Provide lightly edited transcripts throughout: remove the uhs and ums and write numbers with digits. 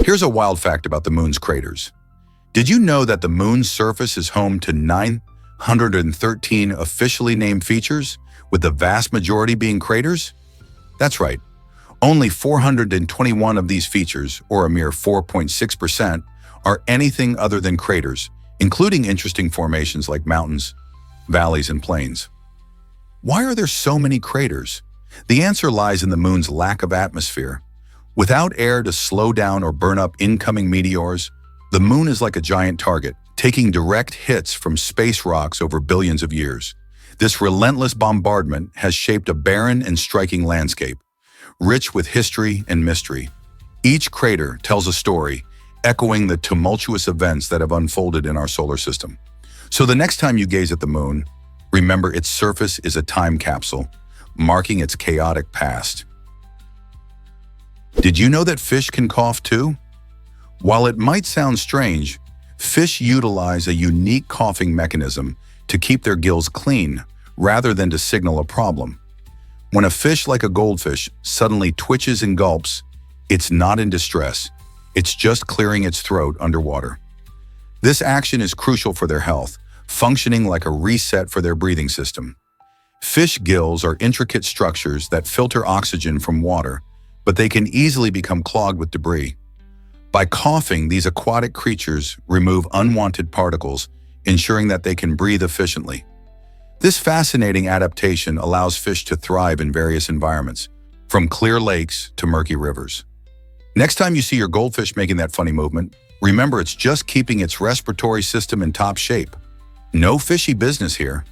Here's a wild fact about the moon's craters. Did you know that the moon's surface is home to 913 officially named features, with the vast majority being craters? That's right. Only 421 of these features, or a mere 4.6%, are anything other than craters, including interesting formations like mountains, valleys, and plains. Why are there so many craters? The answer lies in the moon's lack of atmosphere. Without air to slow down or burn up incoming meteors, the moon is like a giant target, taking direct hits from space rocks over billions of years. This relentless bombardment has shaped a barren and striking landscape, rich with history and mystery. Each crater tells a story, echoing the tumultuous events that have unfolded in our solar system. So the next time you gaze at the moon, remember its surface is a time capsule, marking its chaotic past. Did you know that fish can cough too? While it might sound strange, fish utilize a unique coughing mechanism to keep their gills clean rather than to signal a problem. When a fish like a goldfish suddenly twitches and gulps, it's not in distress. It's just clearing its throat underwater. This action is crucial for their health, functioning like a reset for their breathing system. Fish gills are intricate structures that filter oxygen from water, but they can easily become clogged with debris. By coughing, these aquatic creatures remove unwanted particles, ensuring that they can breathe efficiently. This fascinating adaptation allows fish to thrive in various environments, from clear lakes to murky rivers. Next time you see your goldfish making that funny movement, remember it's just keeping its respiratory system in top shape. No fishy business here.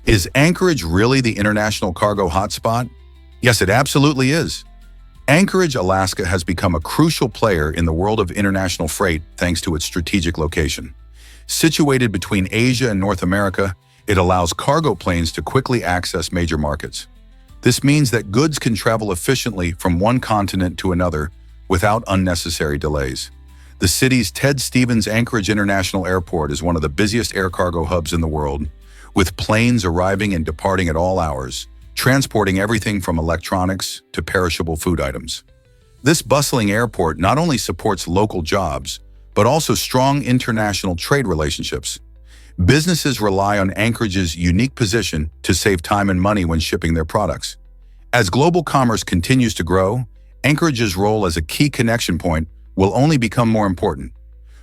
Is Anchorage really the international cargo hotspot? Yes, it absolutely is. Anchorage, Alaska has become a crucial player in the world of international freight thanks to its strategic location. Situated between Asia and North America, it allows cargo planes to quickly access major markets. This means that goods can travel efficiently from one continent to another without unnecessary delays. The city's Ted Stevens Anchorage International Airport is one of the busiest air cargo hubs in the world, with planes arriving and departing at all hours, transporting everything from electronics to perishable food items. This bustling airport not only supports local jobs, but also strong international trade relationships. Businesses rely on Anchorage's unique position to save time and money when shipping their products. As global commerce continues to grow, Anchorage's role as a key connection point will only become more important.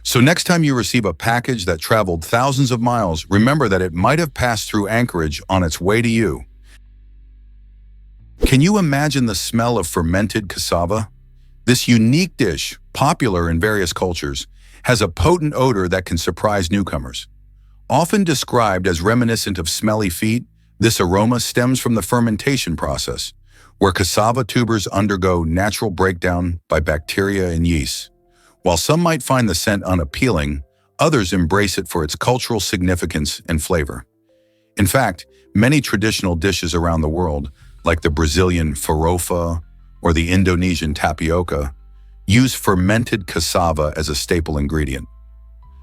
So next time you receive a package that traveled thousands of miles, remember that it might have passed through Anchorage on its way to you. Can you imagine the smell of fermented cassava? This unique dish, popular in various cultures, has a potent odor that can surprise newcomers. Often described as reminiscent of smelly feet, this aroma stems from the fermentation process, where cassava tubers undergo natural breakdown by bacteria and yeast. While some might find the scent unappealing, others embrace it for its cultural significance and flavor. In fact, many traditional dishes around the world, like the Brazilian farofa or the Indonesian tapioca, use fermented cassava as a staple ingredient.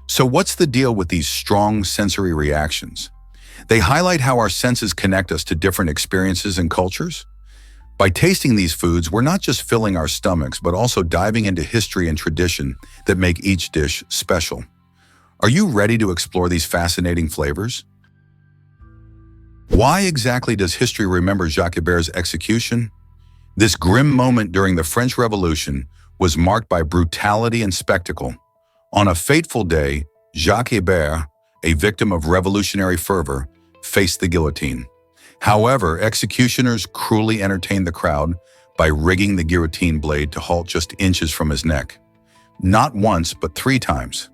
So what's the deal with these strong sensory reactions? They highlight how our senses connect us to different experiences and cultures. By tasting these foods, we're not just filling our stomachs, but also diving into history and tradition that make each dish special. Are you ready to explore these fascinating flavors? Why exactly does history remember Jacques Hébert's execution? This grim moment during the French Revolution was marked by brutality and spectacle. On a fateful day, Jacques Hébert, a victim of revolutionary fervor, faced the guillotine. However, executioners cruelly entertained the crowd by rigging the guillotine blade to halt just inches from his neck. Not once, but 3 times.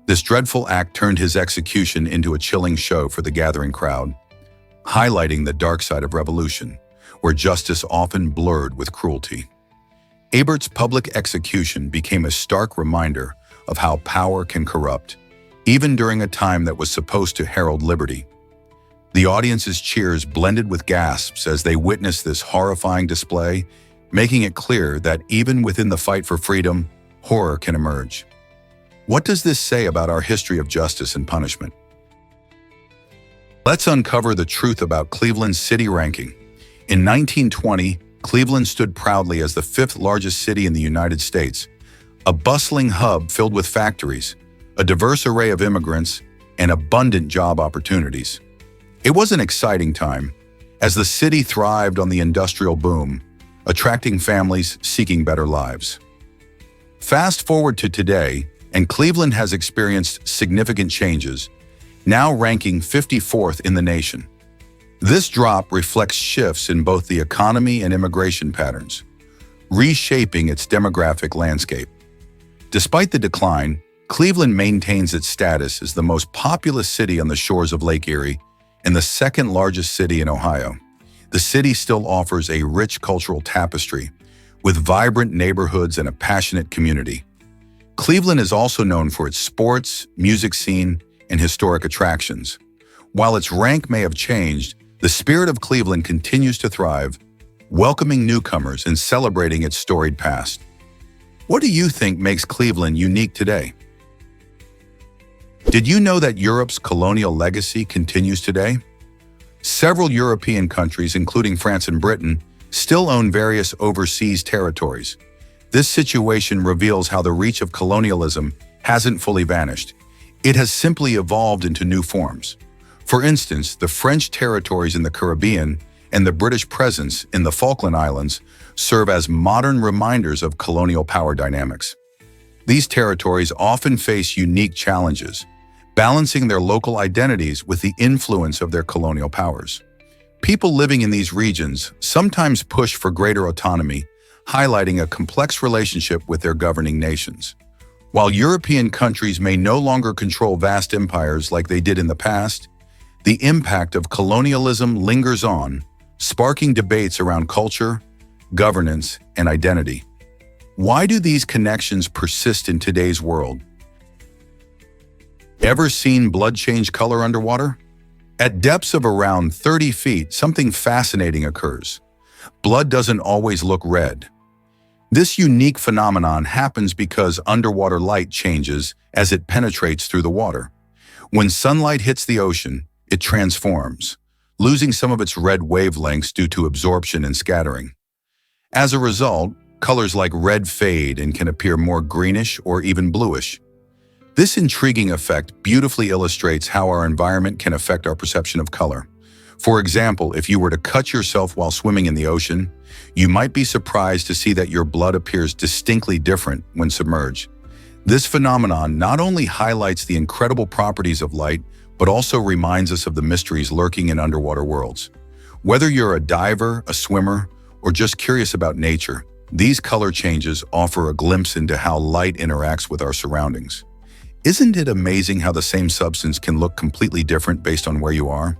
This dreadful act turned his execution into a chilling show for the gathering crowd, highlighting the dark side of revolution, where justice often blurred with cruelty. Hébert's public execution became a stark reminder of how power can corrupt, even during a time that was supposed to herald liberty. The audience's cheers blended with gasps as they witnessed this horrifying display, making it clear that even within the fight for freedom, horror can emerge. What does this say about our history of justice and punishment? Let's uncover the truth about Cleveland's city ranking. In 1920, Cleveland stood proudly as the fifth largest city in the United States, a bustling hub filled with factories, a diverse array of immigrants, and abundant job opportunities. It was an exciting time, as the city thrived on the industrial boom, attracting families seeking better lives. Fast forward to today, and Cleveland has experienced significant changes, now ranking 54th in the nation. This drop reflects shifts in both the economy and immigration patterns, reshaping its demographic landscape. Despite the decline, Cleveland maintains its status as the most populous city on the shores of Lake Erie and the second largest city in Ohio. The city still offers a rich cultural tapestry, with vibrant neighborhoods and a passionate community. Cleveland is also known for its sports, music scene, and historic attractions. While its rank may have changed, the spirit of Cleveland continues to thrive, welcoming newcomers and celebrating its storied past. What do you think makes Cleveland unique today? Did you know that Europe's colonial legacy continues today? Several European countries, including France and Britain, still own various overseas territories. This situation reveals how the reach of colonialism hasn't fully vanished. It has simply evolved into new forms. For instance, the French territories in the Caribbean and the British presence in the Falkland Islands serve as modern reminders of colonial power dynamics. These territories often face unique challenges, balancing their local identities with the influence of their colonial powers. People living in these regions sometimes push for greater autonomy, highlighting a complex relationship with their governing nations. While European countries may no longer control vast empires like they did in the past, the impact of colonialism lingers on, sparking debates around culture, governance, and identity. Why do these connections persist in today's world? Ever seen blood change color underwater? At depths of around 30 feet, something fascinating occurs. Blood doesn't always look red. This unique phenomenon happens because underwater light changes as it penetrates through the water. When sunlight hits the ocean, it transforms, losing some of its red wavelengths due to absorption and scattering. As a result, colors like red fade and can appear more greenish or even bluish. This intriguing effect beautifully illustrates how our environment can affect our perception of color. For example, if you were to cut yourself while swimming in the ocean, you might be surprised to see that your blood appears distinctly different when submerged. This phenomenon not only highlights the incredible properties of light, but also reminds us of the mysteries lurking in underwater worlds. Whether you're a diver, a swimmer, or just curious about nature, these color changes offer a glimpse into how light interacts with our surroundings. Isn't it amazing how the same substance can look completely different based on where you are?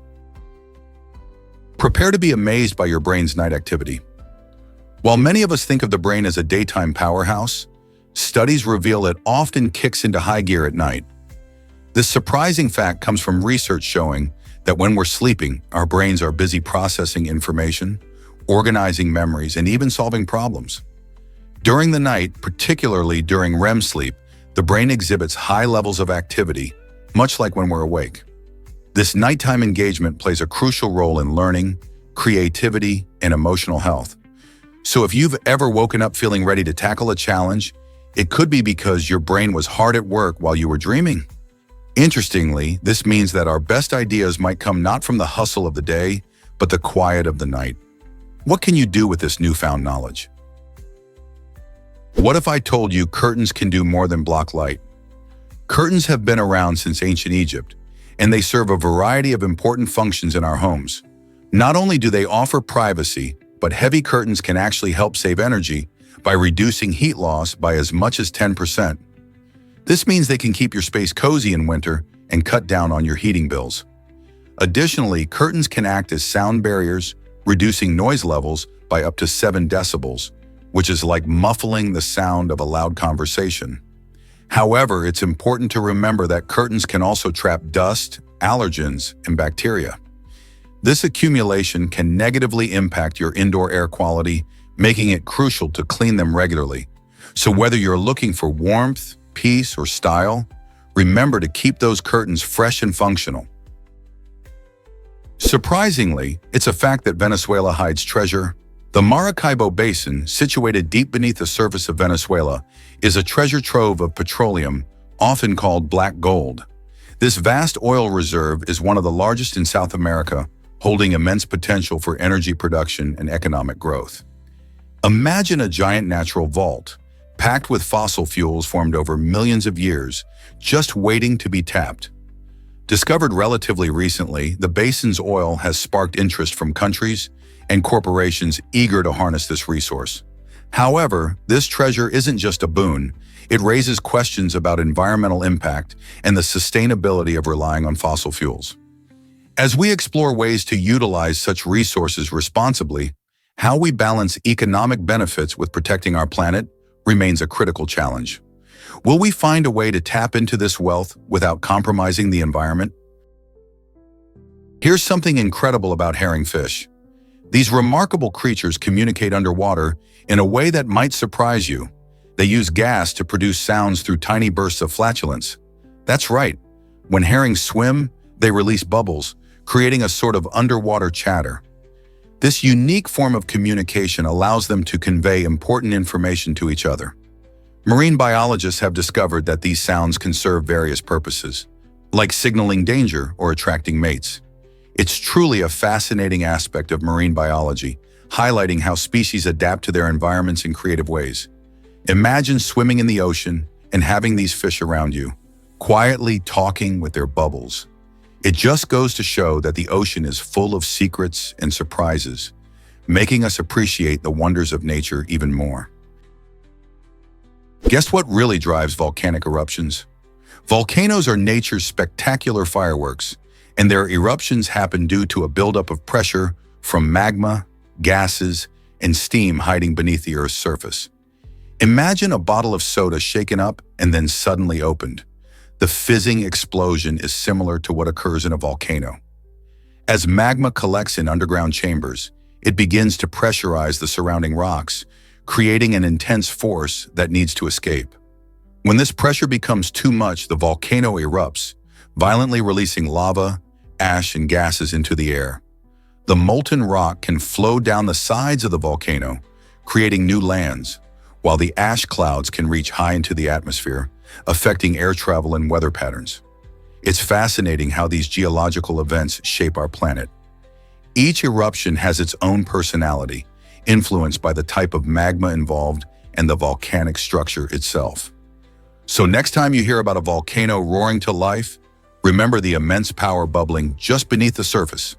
Prepare to be amazed by your brain's night activity. While many of us think of the brain as a daytime powerhouse, studies reveal it often kicks into high gear at night. This surprising fact comes from research showing that when we're sleeping, our brains are busy processing information, organizing memories, and even solving problems. During the night, particularly during REM sleep, the brain exhibits high levels of activity, much like when we're awake. This nighttime engagement plays a crucial role in learning, creativity, and emotional health. So if you've ever woken up feeling ready to tackle a challenge, it could be because your brain was hard at work while you were dreaming. Interestingly, this means that our best ideas might come not from the hustle of the day, but the quiet of the night. What can you do with this newfound knowledge? What if I told you curtains can do more than block light? Curtains have been around since ancient Egypt, and they serve a variety of important functions in our homes. Not only do they offer privacy, but heavy curtains can actually help save energy by reducing heat loss by as much as 10%. This means they can keep your space cozy in winter and cut down on your heating bills. Additionally, curtains can act as sound barriers, reducing noise levels by up to 7 decibels, which is like muffling the sound of a loud conversation. However, it's important to remember that curtains can also trap dust, allergens, and bacteria. This accumulation can negatively impact your indoor air quality, making it crucial to clean them regularly. So whether you're looking for warmth, peace, or style, remember to keep those curtains fresh and functional. Surprisingly, it's a fact that Venezuela hides treasure, The Maracaibo Basin, situated deep beneath the surface of Venezuela, is a treasure trove of petroleum, often called black gold. This vast oil reserve is one of the largest in South America, holding immense potential for energy production and economic growth. Imagine a giant natural vault, packed with fossil fuels formed over millions of years, just waiting to be tapped. Discovered relatively recently, the basin's oil has sparked interest from countries and corporations eager to harness this resource. However, this treasure isn't just a boon. It raises questions about environmental impact and the sustainability of relying on fossil fuels. As we explore ways to utilize such resources responsibly, how we balance economic benefits with protecting our planet remains a critical challenge. Will we find a way to tap into this wealth without compromising the environment? Here's something incredible about herringfish. These remarkable creatures communicate underwater in a way that might surprise you. They use gas to produce sounds through tiny bursts of flatulence. That's right. When herrings swim, they release bubbles, creating a sort of underwater chatter. This unique form of communication allows them to convey important information to each other. Marine biologists have discovered that these sounds can serve various purposes, like signaling danger or attracting mates. It's truly a fascinating aspect of marine biology, highlighting how species adapt to their environments in creative ways. Imagine swimming in the ocean and having these fish around you, quietly talking with their bubbles. It just goes to show that the ocean is full of secrets and surprises, making us appreciate the wonders of nature even more. Guess what really drives volcanic eruptions? Volcanoes are nature's spectacular fireworks, and their eruptions happen due to a buildup of pressure from magma, gases, and steam hiding beneath the Earth's surface. Imagine a bottle of soda shaken up and then suddenly opened. The fizzing explosion is similar to what occurs in a volcano. As magma collects in underground chambers, it begins to pressurize the surrounding rocks, creating an intense force that needs to escape. When this pressure becomes too much, the volcano erupts, violently releasing lava, ash, and gases into the air. The molten rock can flow down the sides of the volcano, creating new lands, while the ash clouds can reach high into the atmosphere, affecting air travel and weather patterns. It's fascinating how these geological events shape our planet. Each eruption has its own personality, influenced by the type of magma involved and the volcanic structure itself. So next time you hear about a volcano roaring to life, remember the immense power bubbling just beneath the surface.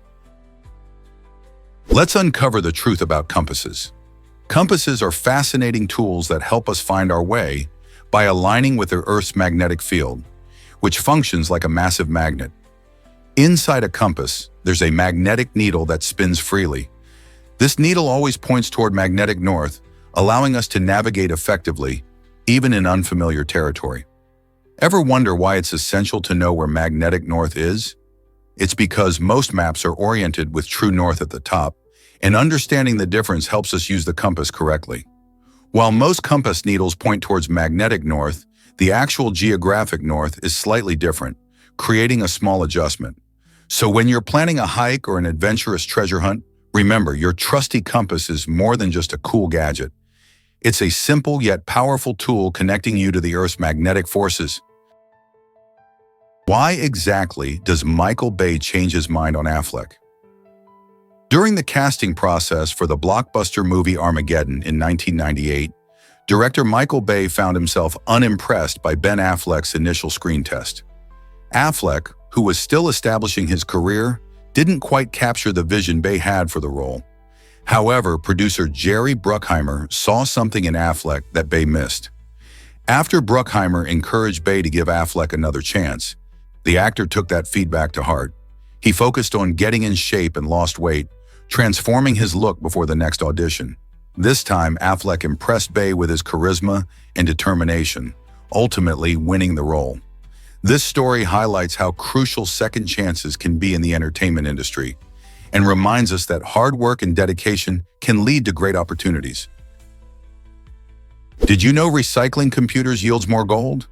Let's uncover the truth about compasses. Compasses are fascinating tools that help us find our way by aligning with the Earth's magnetic field, which functions like a massive magnet. Inside a compass, there's a magnetic needle that spins freely. This needle always points toward magnetic north, allowing us to navigate effectively, even in unfamiliar territory. Ever wonder why it's essential to know where magnetic north is? It's because most maps are oriented with true north at the top, and understanding the difference helps us use the compass correctly. While most compass needles point towards magnetic north, the actual geographic north is slightly different, creating a small adjustment. So when you're planning a hike or an adventurous treasure hunt, remember your trusty compass is more than just a cool gadget. It's a simple yet powerful tool connecting you to the Earth's magnetic forces. Why exactly does Michael Bay change his mind on Affleck? During the casting process for the blockbuster movie Armageddon in 1998, director Michael Bay found himself unimpressed by Ben Affleck's initial screen test. Affleck, who was still establishing his career, didn't quite capture the vision Bay had for the role. However, producer Jerry Bruckheimer saw something in Affleck that Bay missed. After Bruckheimer encouraged Bay to give Affleck another chance, the actor took that feedback to heart. He focused on getting in shape and lost weight, transforming his look before the next audition. This time, Affleck impressed Bay with his charisma and determination, ultimately winning the role. This story highlights how crucial second chances can be in the entertainment industry and reminds us that hard work and dedication can lead to great opportunities. Did you know recycling computers yields more gold?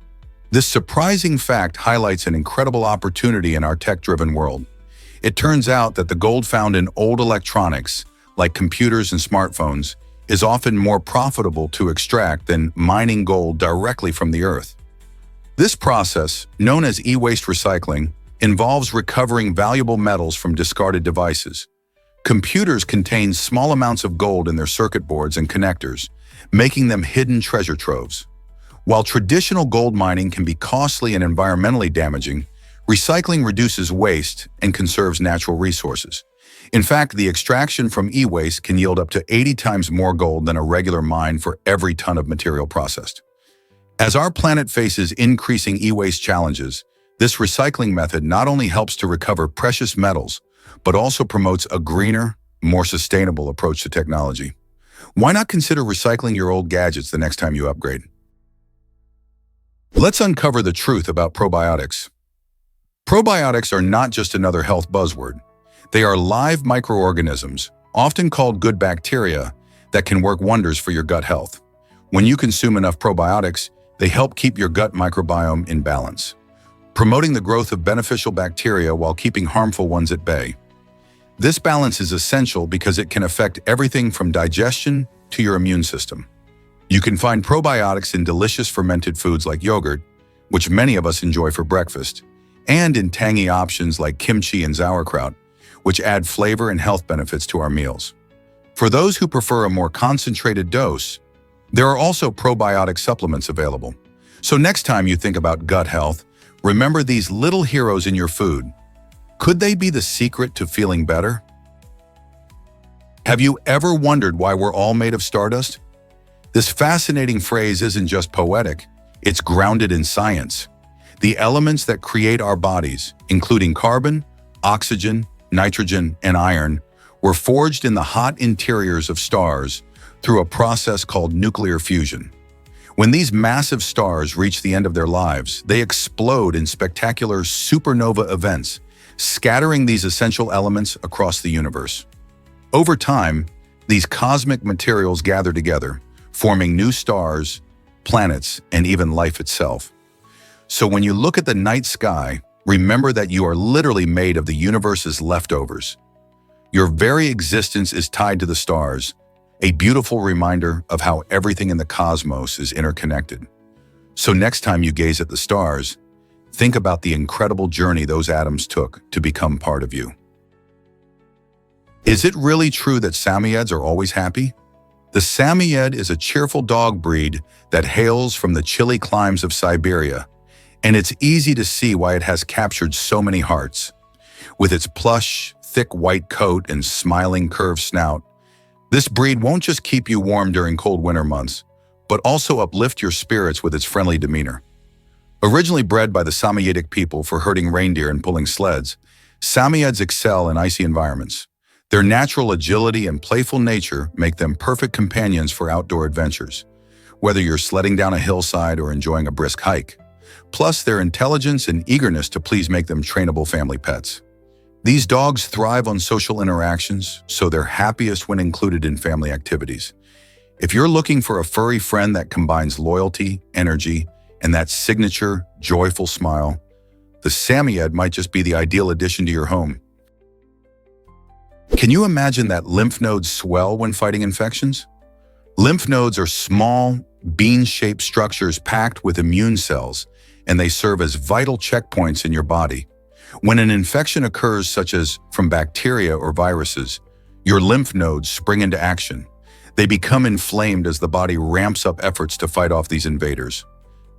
This surprising fact highlights an incredible opportunity in our tech-driven world. It turns out that the gold found in old electronics, like computers and smartphones, is often more profitable to extract than mining gold directly from the earth. This process, known as e-waste recycling, involves recovering valuable metals from discarded devices. Computers contain small amounts of gold in their circuit boards and connectors, making them hidden treasure troves. While traditional gold mining can be costly and environmentally damaging, recycling reduces waste and conserves natural resources. In fact, the extraction from e-waste can yield up to 80 times more gold than a regular mine for every ton of material processed. As our planet faces increasing e-waste challenges, this recycling method not only helps to recover precious metals, but also promotes a greener, more sustainable approach to technology. Why not consider recycling your old gadgets the next time you upgrade? Let's uncover the truth about probiotics. Probiotics are not just another health buzzword. They are live microorganisms, often called good bacteria, that can work wonders for your gut health. When you consume enough probiotics, they help keep your gut microbiome in balance, promoting the growth of beneficial bacteria while keeping harmful ones at bay. This balance is essential because it can affect everything from digestion to your immune system. You can find probiotics in delicious fermented foods like yogurt, which many of us enjoy for breakfast, and in tangy options like kimchi and sauerkraut, which add flavor and health benefits to our meals. For those who prefer a more concentrated dose, there are also probiotic supplements available. So next time you think about gut health, remember these little heroes in your food. Could they be the secret to feeling better? Have you ever wondered why we're all made of stardust? This fascinating phrase isn't just poetic, it's grounded in science. The elements that create our bodies, including carbon, oxygen, nitrogen, and iron, were forged in the hot interiors of stars through a process called nuclear fusion. When these massive stars reach the end of their lives, they explode in spectacular supernova events, scattering these essential elements across the universe. Over time, these cosmic materials gather together, forming new stars, planets, and even life itself. So when you look at the night sky, remember that you are literally made of the universe's leftovers. Your very existence is tied to the stars, a beautiful reminder of how everything in the cosmos is interconnected. So next time you gaze at the stars, think about the incredible journey those atoms took to become part of you. Is it really true that Samoyeds are always happy? The Samoyed is a cheerful dog breed that hails from the chilly climes of Siberia, and it's easy to see why it has captured so many hearts. With its plush, thick white coat and smiling curved snout, this breed won't just keep you warm during cold winter months, but also uplift your spirits with its friendly demeanor. Originally bred by the Samoyedic people for herding reindeer and pulling sleds, Samoyeds excel in icy environments. Their natural agility and playful nature make them perfect companions for outdoor adventures, whether you're sledding down a hillside or enjoying a brisk hike. Plus, their intelligence and eagerness to please make them trainable family pets. These dogs thrive on social interactions, so they're happiest when included in family activities. If you're looking for a furry friend that combines loyalty, energy, and that signature, joyful smile, the Samoyed might just be the ideal addition to your home. Can you imagine that lymph nodes swell when fighting infections? Lymph nodes are small, bean-shaped structures packed with immune cells, and they serve as vital checkpoints in your body. When an infection occurs, such as from bacteria or viruses, your lymph nodes spring into action. They become inflamed as the body ramps up efforts to fight off these invaders.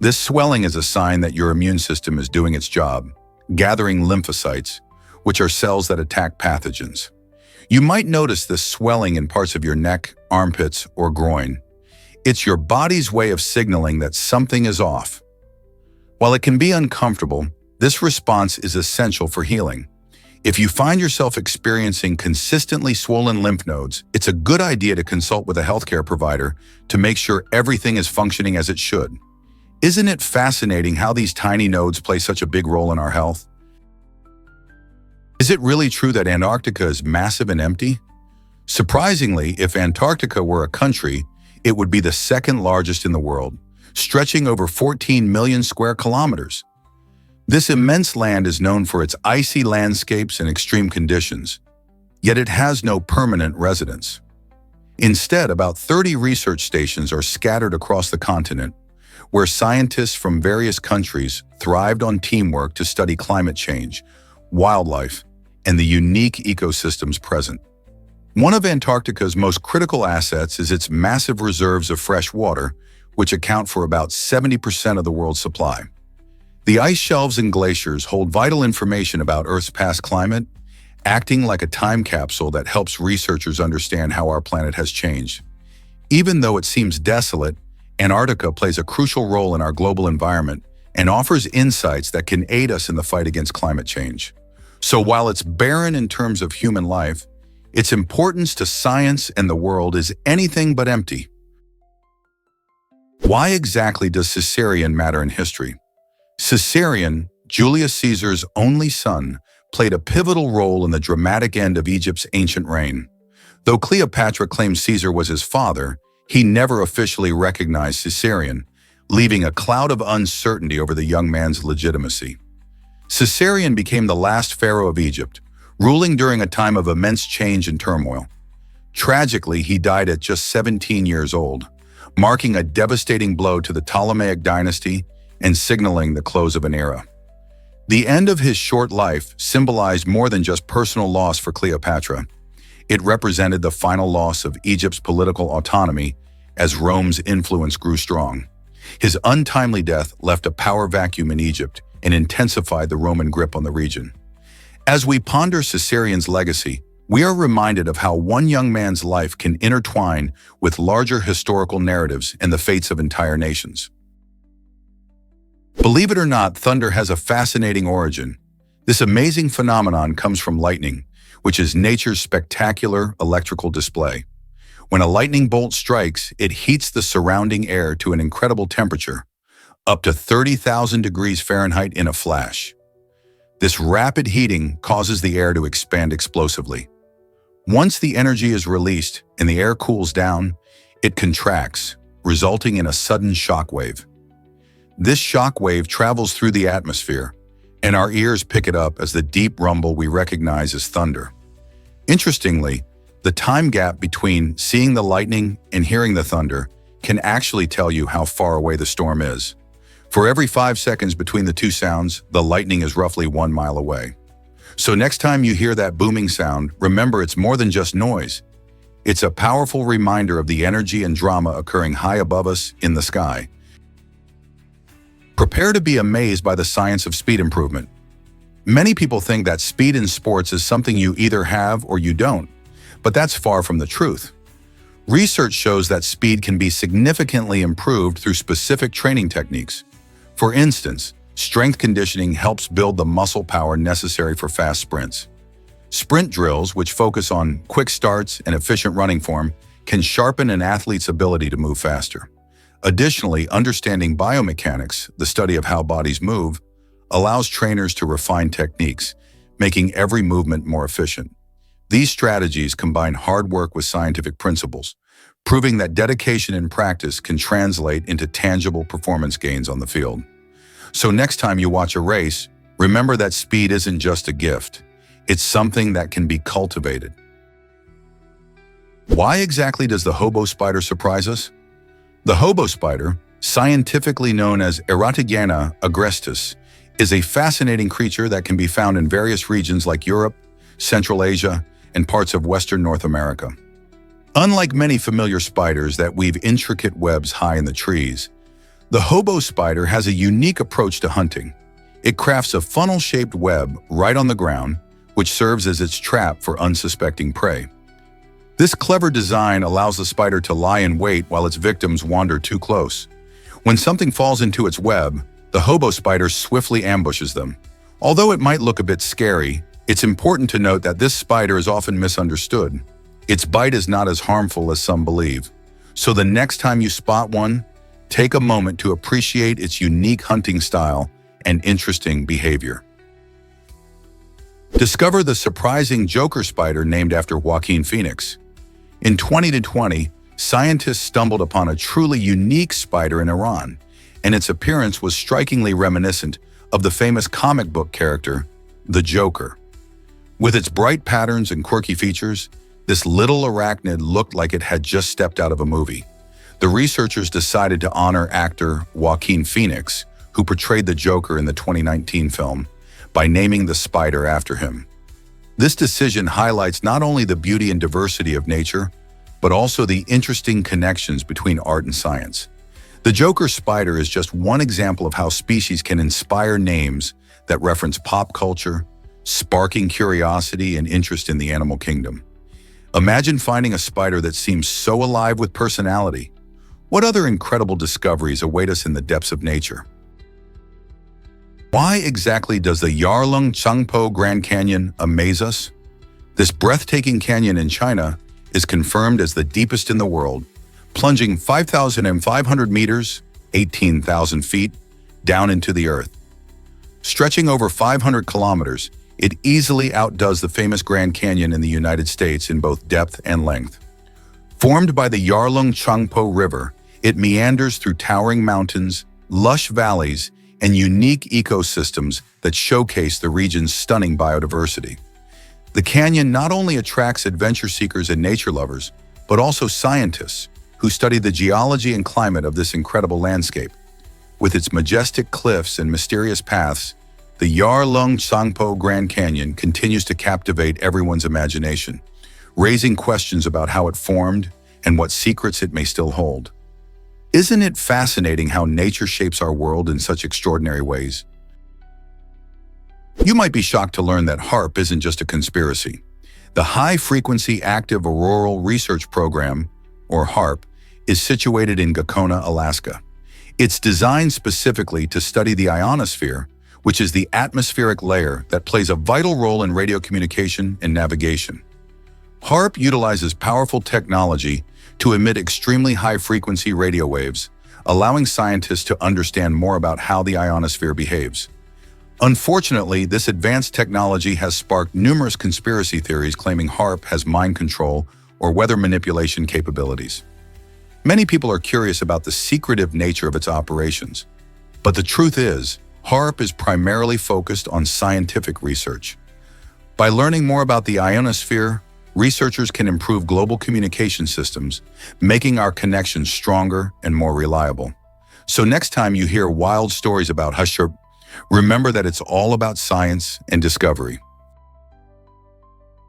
This swelling is a sign that your immune system is doing its job, gathering lymphocytes, which are cells that attack pathogens. You might notice this swelling in parts of your neck, armpits, or groin. It's your body's way of signaling that something is off. While it can be uncomfortable, this response is essential for healing. If you find yourself experiencing consistently swollen lymph nodes, it's a good idea to consult with a healthcare provider to make sure everything is functioning as it should. Isn't it fascinating how these tiny nodes play such a big role in our health? Is it really true that Antarctica is massive and empty? Surprisingly, if Antarctica were a country, it would be the second largest in the world, stretching over 14 million square kilometers. This immense land is known for its icy landscapes and extreme conditions. yet it has no permanent residence. Instead, about 30 research stations are scattered across the continent, where scientists from various countries thrived on teamwork to study climate change, wildlife, and the unique ecosystems present. One of Antarctica's most critical assets is its massive reserves of fresh water, which account for about 70% of the world's supply. The ice shelves and glaciers hold vital information about Earth's past climate, acting like a time capsule that helps researchers understand how our planet has changed. Even though it seems desolate, Antarctica plays a crucial role in our global environment and offers insights that can aid us in the fight against climate change. So while it's barren in terms of human life, its importance to science and the world is anything but empty. Why exactly does Caesarion matter in history? Caesarion, Julius Caesar's only son, played a pivotal role in the dramatic end of Egypt's ancient reign. Though Cleopatra claimed Caesar was his father, he never officially recognized Caesarion, leaving a cloud of uncertainty over the young man's legitimacy. Caesarion became the last pharaoh of Egypt, ruling during a time of immense change and turmoil. Tragically, he died at just 17 years old, marking a devastating blow to the Ptolemaic dynasty and signaling the close of an era. The end of his short life symbolized more than just personal loss for Cleopatra. It represented the final loss of Egypt's political autonomy as Rome's influence grew strong. His untimely death left a power vacuum in Egypt and intensified the Roman grip on the region. As we ponder Caesarion's legacy, we are reminded of how one young man's life can intertwine with larger historical narratives and the fates of entire nations. Believe it or not, thunder has a fascinating origin. This amazing phenomenon comes from lightning, which is nature's spectacular electrical display. When a lightning bolt strikes, it heats the surrounding air to an incredible temperature, up to 30,000 degrees Fahrenheit in a flash. This rapid heating causes the air to expand explosively. Once the energy is released and the air cools down, it contracts, resulting in a sudden shock wave. This shock wave travels through the atmosphere, and our ears pick it up as the deep rumble we recognize as thunder. Interestingly, the time gap between seeing the lightning and hearing the thunder can actually tell you how far away the storm is. For every 5 seconds between the two sounds, the lightning is roughly 1 mile away. So next time you hear that booming sound, remember it's more than just noise. It's a powerful reminder of the energy and drama occurring high above us in the sky. Prepare to be amazed by the science of speed improvement. Many people think that speed in sports is something you either have or you don't, but that's far from the truth. Research shows that speed can be significantly improved through specific training techniques. For instance, strength conditioning helps build the muscle power necessary for fast sprints. Sprint drills, which focus on quick starts and efficient running form, can sharpen an athlete's ability to move faster. Additionally, understanding biomechanics, the study of how bodies move, allows trainers to refine techniques, making every movement more efficient. These strategies combine hard work with scientific principles, proving that dedication and practice can translate into tangible performance gains on the field. So next time you watch a race, remember that speed isn't just a gift. It's something that can be cultivated. Why exactly does the hobo spider surprise us? The hobo spider, scientifically known as Erotigana agrestis, is a fascinating creature that can be found in various regions like Europe, Central Asia, and parts of Western North America. Unlike many familiar spiders that weave intricate webs high in the trees, the hobo spider has a unique approach to hunting. It crafts a funnel-shaped web right on the ground, which serves as its trap for unsuspecting prey. This clever design allows the spider to lie in wait while its victims wander too close. When something falls into its web, the hobo spider swiftly ambushes them. Although it might look a bit scary, it's important to note that this spider is often misunderstood. Its bite is not as harmful as some believe. So the next time you spot one, take a moment to appreciate its unique hunting style and interesting behavior. Discover the surprising Joker spider named after Joaquin Phoenix. In 2020, scientists stumbled upon a truly unique spider in Iran, and its appearance was strikingly reminiscent of the famous comic book character, the Joker. With its bright patterns and quirky features, this little arachnid looked like it had just stepped out of a movie. The researchers decided to honor actor Joaquin Phoenix, who portrayed the Joker in the 2019 film, by naming the spider after him. This decision highlights not only the beauty and diversity of nature, but also the interesting connections between art and science. The Joker spider is just one example of how species can inspire names that reference pop culture, sparking curiosity and interest in the animal kingdom. Imagine finding a spider that seems so alive with personality. What other incredible discoveries await us in the depths of nature? Why exactly does the Yarlung Changpo Grand Canyon amaze us? This breathtaking canyon in China is confirmed as the deepest in the world, plunging 5,500 meters, 18,000 feet, down into the earth. Stretching over 500 kilometers, it easily outdoes the famous Grand Canyon in the United States in both depth and length. Formed by the Yarlung Changpo River, it meanders through towering mountains, lush valleys, and unique ecosystems that showcase the region's stunning biodiversity. The canyon not only attracts adventure seekers and nature lovers, but also scientists who study the geology and climate of this incredible landscape. With its majestic cliffs and mysterious paths, the Yarlung Changpo Grand Canyon continues to captivate everyone's imagination, raising questions about how it formed and what secrets it may still hold. Isn't it fascinating how nature shapes our world in such extraordinary ways? You might be shocked to learn that HAARP isn't just a conspiracy. The High Frequency Active Auroral Research Program, or HAARP, is situated in Gakona, Alaska. It's designed specifically to study the ionosphere, which is the atmospheric layer that plays a vital role in radio communication and navigation. HAARP utilizes powerful technology to emit extremely high-frequency radio waves, allowing scientists to understand more about how the ionosphere behaves. Unfortunately, this advanced technology has sparked numerous conspiracy theories claiming HAARP has mind control or weather manipulation capabilities. Many people are curious about the secretive nature of its operations, but the truth is, HAARP is primarily focused on scientific research. By learning more about the ionosphere, researchers can improve global communication systems, making our connections stronger and more reliable. So next time you hear wild stories about HAARP, remember that it's all about science and discovery.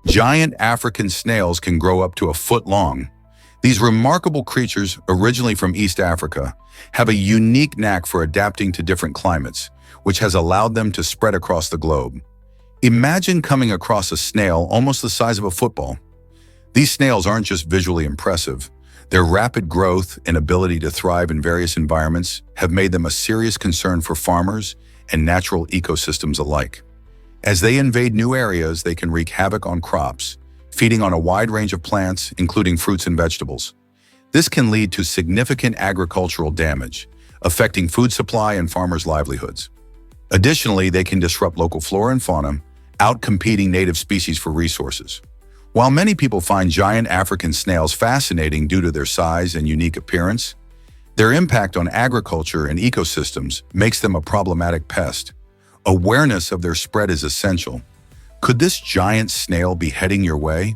Giant African snails can grow up to a foot long. These remarkable creatures, originally from East Africa, have a unique knack for adapting to different climates, which has allowed them to spread across the globe. Imagine coming across a snail almost the size of a football. These snails aren't just visually impressive. Their rapid growth and ability to thrive in various environments have made them a serious concern for farmers and natural ecosystems alike. As they invade new areas, they can wreak havoc on crops, feeding on a wide range of plants, including fruits and vegetables. This can lead to significant agricultural damage, affecting food supply and farmers' livelihoods. Additionally, they can disrupt local flora and fauna, outcompeting native species for resources. While many people find giant African snails fascinating due to their size and unique appearance, their impact on agriculture and ecosystems makes them a problematic pest. Awareness of their spread is essential. Could this giant snail be heading your way?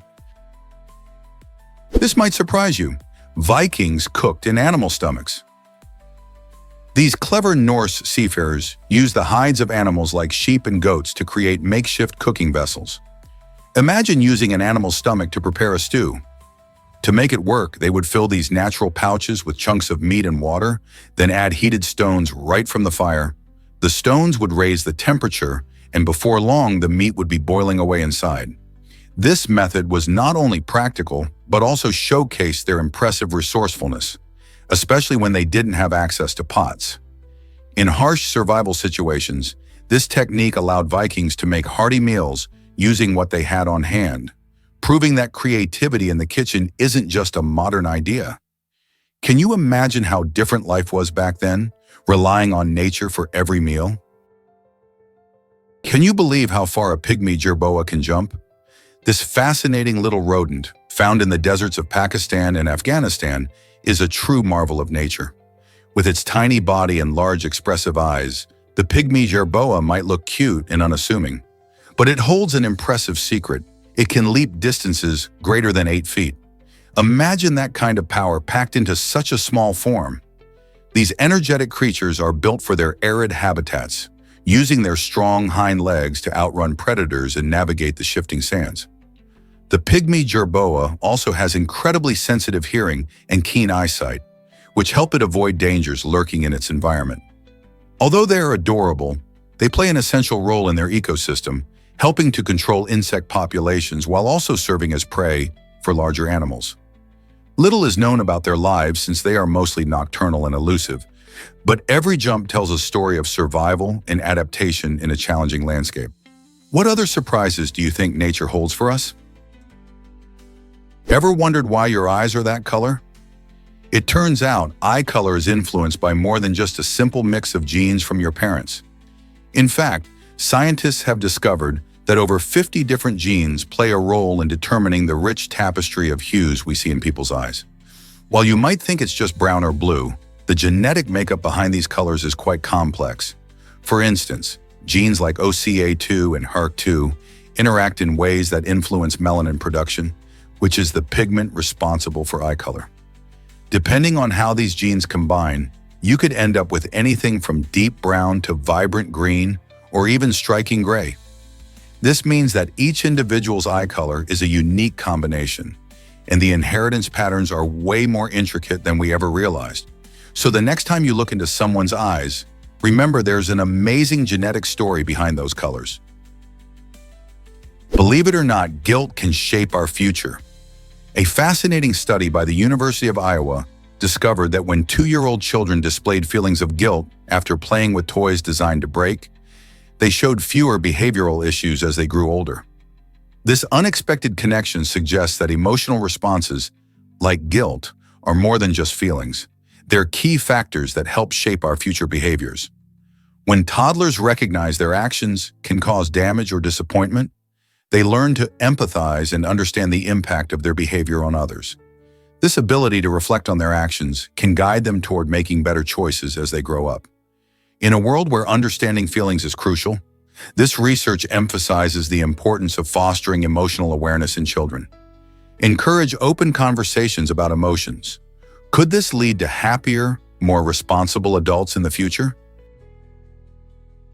This might surprise you. Vikings cooked in animal stomachs. These clever Norse seafarers used the hides of animals like sheep and goats to create makeshift cooking vessels. Imagine using an animal's stomach to prepare a stew. To make it work, they would fill these natural pouches with chunks of meat and water, then add heated stones right from the fire. The stones would raise the temperature, and before long, the meat would be boiling away inside. This method was not only practical, but also showcased their impressive resourcefulness, especially when they didn't have access to pots. In harsh survival situations, this technique allowed Vikings to make hearty meals using what they had on hand, proving that creativity in the kitchen isn't just a modern idea. Can you imagine how different life was back then, relying on nature for every meal? Can you believe how far a pygmy jerboa can jump? This fascinating little rodent, found in the deserts of Pakistan and Afghanistan, is a true marvel of nature. With its tiny body and large expressive eyes, the pygmy jerboa might look cute and unassuming. But it holds an impressive secret. It can leap distances greater than 8 feet. Imagine that kind of power packed into such a small form. These energetic creatures are built for their arid habitats, using their strong hind legs to outrun predators and navigate the shifting sands. The pygmy jerboa also has incredibly sensitive hearing and keen eyesight, which help it avoid dangers lurking in its environment. Although they are adorable, they play an essential role in their ecosystem, helping to control insect populations while also serving as prey for larger animals. Little is known about their lives since they are mostly nocturnal and elusive, but every jump tells a story of survival and adaptation in a challenging landscape. What other surprises do you think nature holds for us? Ever wondered why your eyes are that color? It turns out eye color is influenced by more than just a simple mix of genes from your parents. In fact, scientists have discovered that over 50 different genes play a role in determining the rich tapestry of hues we see in people's eyes. While you might think it's just brown or blue, the genetic makeup behind these colors is quite complex. For instance, genes like OCA2 and HERK2 interact in ways that influence melanin production, which is the pigment responsible for eye color. Depending on how these genes combine, you could end up with anything from deep brown to vibrant green or even striking gray. This means that each individual's eye color is a unique combination, and the inheritance patterns are way more intricate than we ever realized. So the next time you look into someone's eyes, remember there's an amazing genetic story behind those colors. Believe it or not, guilt can shape our future. A fascinating study by the University of Iowa discovered that when 2-year-old children displayed feelings of guilt after playing with toys designed to break, they showed fewer behavioral issues as they grew older. This unexpected connection suggests that emotional responses, like guilt, are more than just feelings. They're key factors that help shape our future behaviors. When toddlers recognize their actions can cause damage or disappointment, they learn to empathize and understand the impact of their behavior on others. This ability to reflect on their actions can guide them toward making better choices as they grow up. In a world where understanding feelings is crucial, this research emphasizes the importance of fostering emotional awareness in children. Encourage open conversations about emotions. Could this lead to happier, more responsible adults in the future?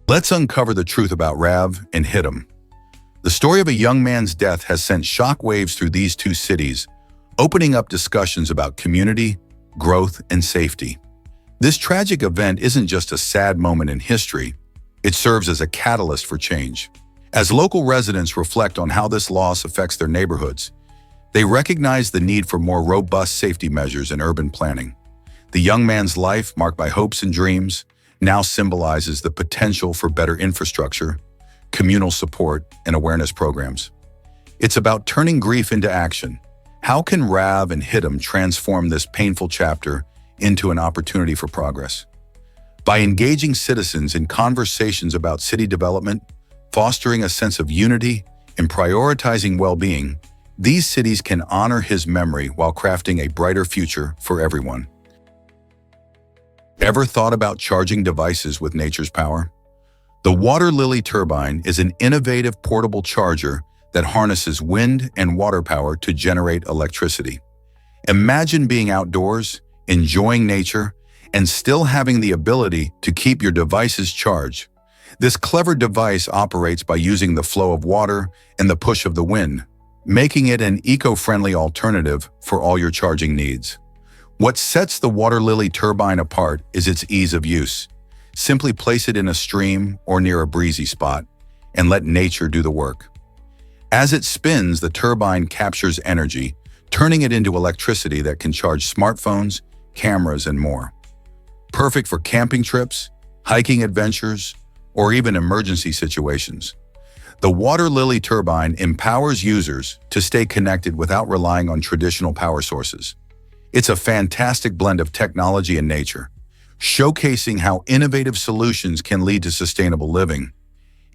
Let's uncover the truth about Rav and Hitam. The story of a young man's death has sent shockwaves through these two cities, opening up discussions about community, growth, and safety. This tragic event isn't just a sad moment in history, it serves as a catalyst for change. As local residents reflect on how this loss affects their neighborhoods, they recognize the need for more robust safety measures in urban planning. The young man's life, marked by hopes and dreams, now symbolizes the potential for better infrastructure, communal support, and awareness programs. It's about turning grief into action. How can Rav and Hitam transform this painful chapter into an opportunity for progress? By engaging citizens in conversations about city development, fostering a sense of unity, and prioritizing well-being, these cities can honor his memory while crafting a brighter future for everyone. Ever thought about charging devices with nature's power? The water lily turbine is an innovative portable charger that harnesses wind and water power to generate electricity. Imagine being outdoors, enjoying nature, and still having the ability to keep your devices charged. This clever device operates by using the flow of water and the push of the wind, making it an eco-friendly alternative for all your charging needs. What sets the water lily turbine apart is its ease of use. Simply place it in a stream or near a breezy spot and let nature do the work. As it spins, the turbine captures energy, turning it into electricity that can charge smartphones, cameras, and more. Perfect for camping trips, hiking adventures, or even emergency situations. The water lily turbine empowers users to stay connected without relying on traditional power sources. It's a fantastic blend of technology and nature, showcasing how innovative solutions can lead to sustainable living.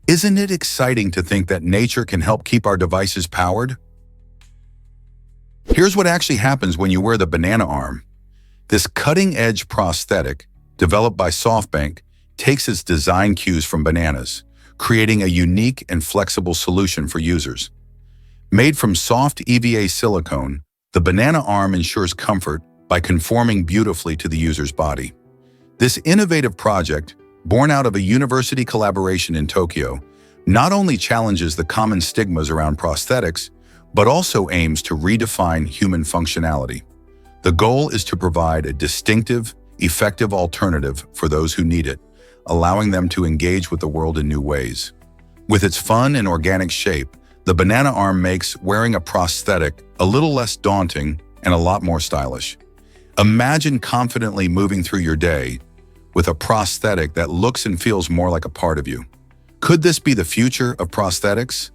Isn't it exciting to think that nature can help keep our devices powered? Here's what actually happens when you wear the banana arm. This cutting-edge prosthetic, developed by SoftBank, takes its design cues from bananas, creating a unique and flexible solution for users. Made from soft EVA silicone, the banana arm ensures comfort by conforming beautifully to the user's body. This innovative project, born out of a university collaboration in Tokyo, not only challenges the common stigmas around prosthetics, but also aims to redefine human functionality. The goal is to provide a distinctive, effective alternative for those who need it, allowing them to engage with the world in new ways. With its fun and organic shape, the banana arm makes wearing a prosthetic a little less daunting and a lot more stylish. Imagine confidently moving through your day with a prosthetic that looks and feels more like a part of you. Could this be the future of prosthetics?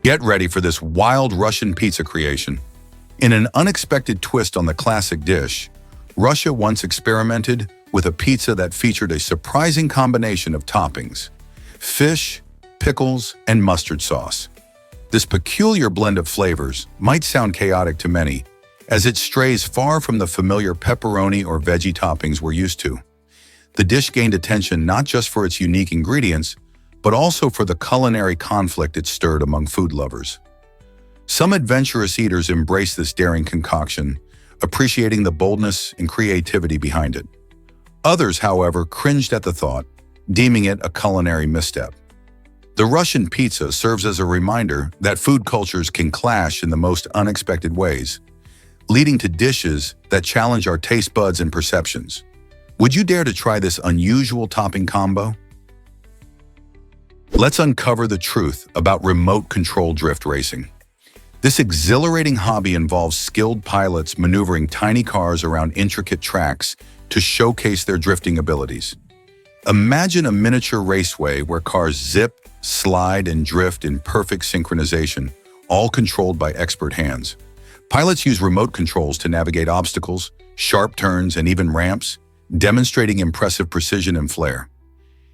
Get ready for this wild Russian pizza creation. In an unexpected twist on the classic dish, Russia once experimented with a pizza that featured a surprising combination of toppings: fish, pickles, and mustard sauce. This peculiar blend of flavors might sound chaotic to many, as it strays far from the familiar pepperoni or veggie toppings we're used to. The dish gained attention not just for its unique ingredients, but also for the culinary conflict it stirred among food lovers. Some adventurous eaters embraced this daring concoction, appreciating the boldness and creativity behind it. Others, however, cringed at the thought, deeming it a culinary misstep. The Russian pizza serves as a reminder that food cultures can clash in the most unexpected ways, leading to dishes that challenge our taste buds and perceptions. Would you dare to try this unusual topping combo? Let's uncover the truth about remote-control drift racing. This exhilarating hobby involves skilled pilots maneuvering tiny cars around intricate tracks to showcase their drifting abilities. Imagine a miniature raceway where cars zip, slide, and drift in perfect synchronization, all controlled by expert hands. Pilots use remote controls to navigate obstacles, sharp turns, and even ramps, demonstrating impressive precision and flair.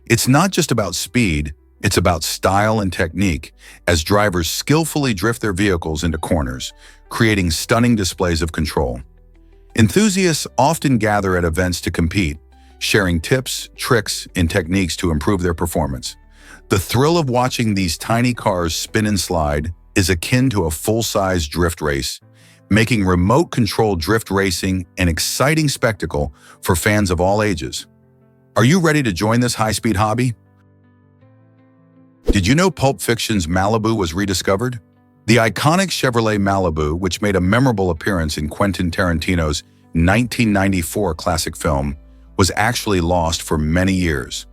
It's not just about speed, it's about style and technique, as drivers skillfully drift their vehicles into corners, creating stunning displays of control. Enthusiasts often gather at events to compete, sharing tips, tricks, and techniques to improve their performance. The thrill of watching these tiny cars spin and slide is akin to a full-size drift race, making remote-controlled drift racing an exciting spectacle for fans of all ages. Are you ready to join this high-speed hobby? Did you know Pulp Fiction's Malibu was rediscovered? The iconic Chevrolet Malibu, which made a memorable appearance in Quentin Tarantino's 1994 classic film, was actually lost for many years.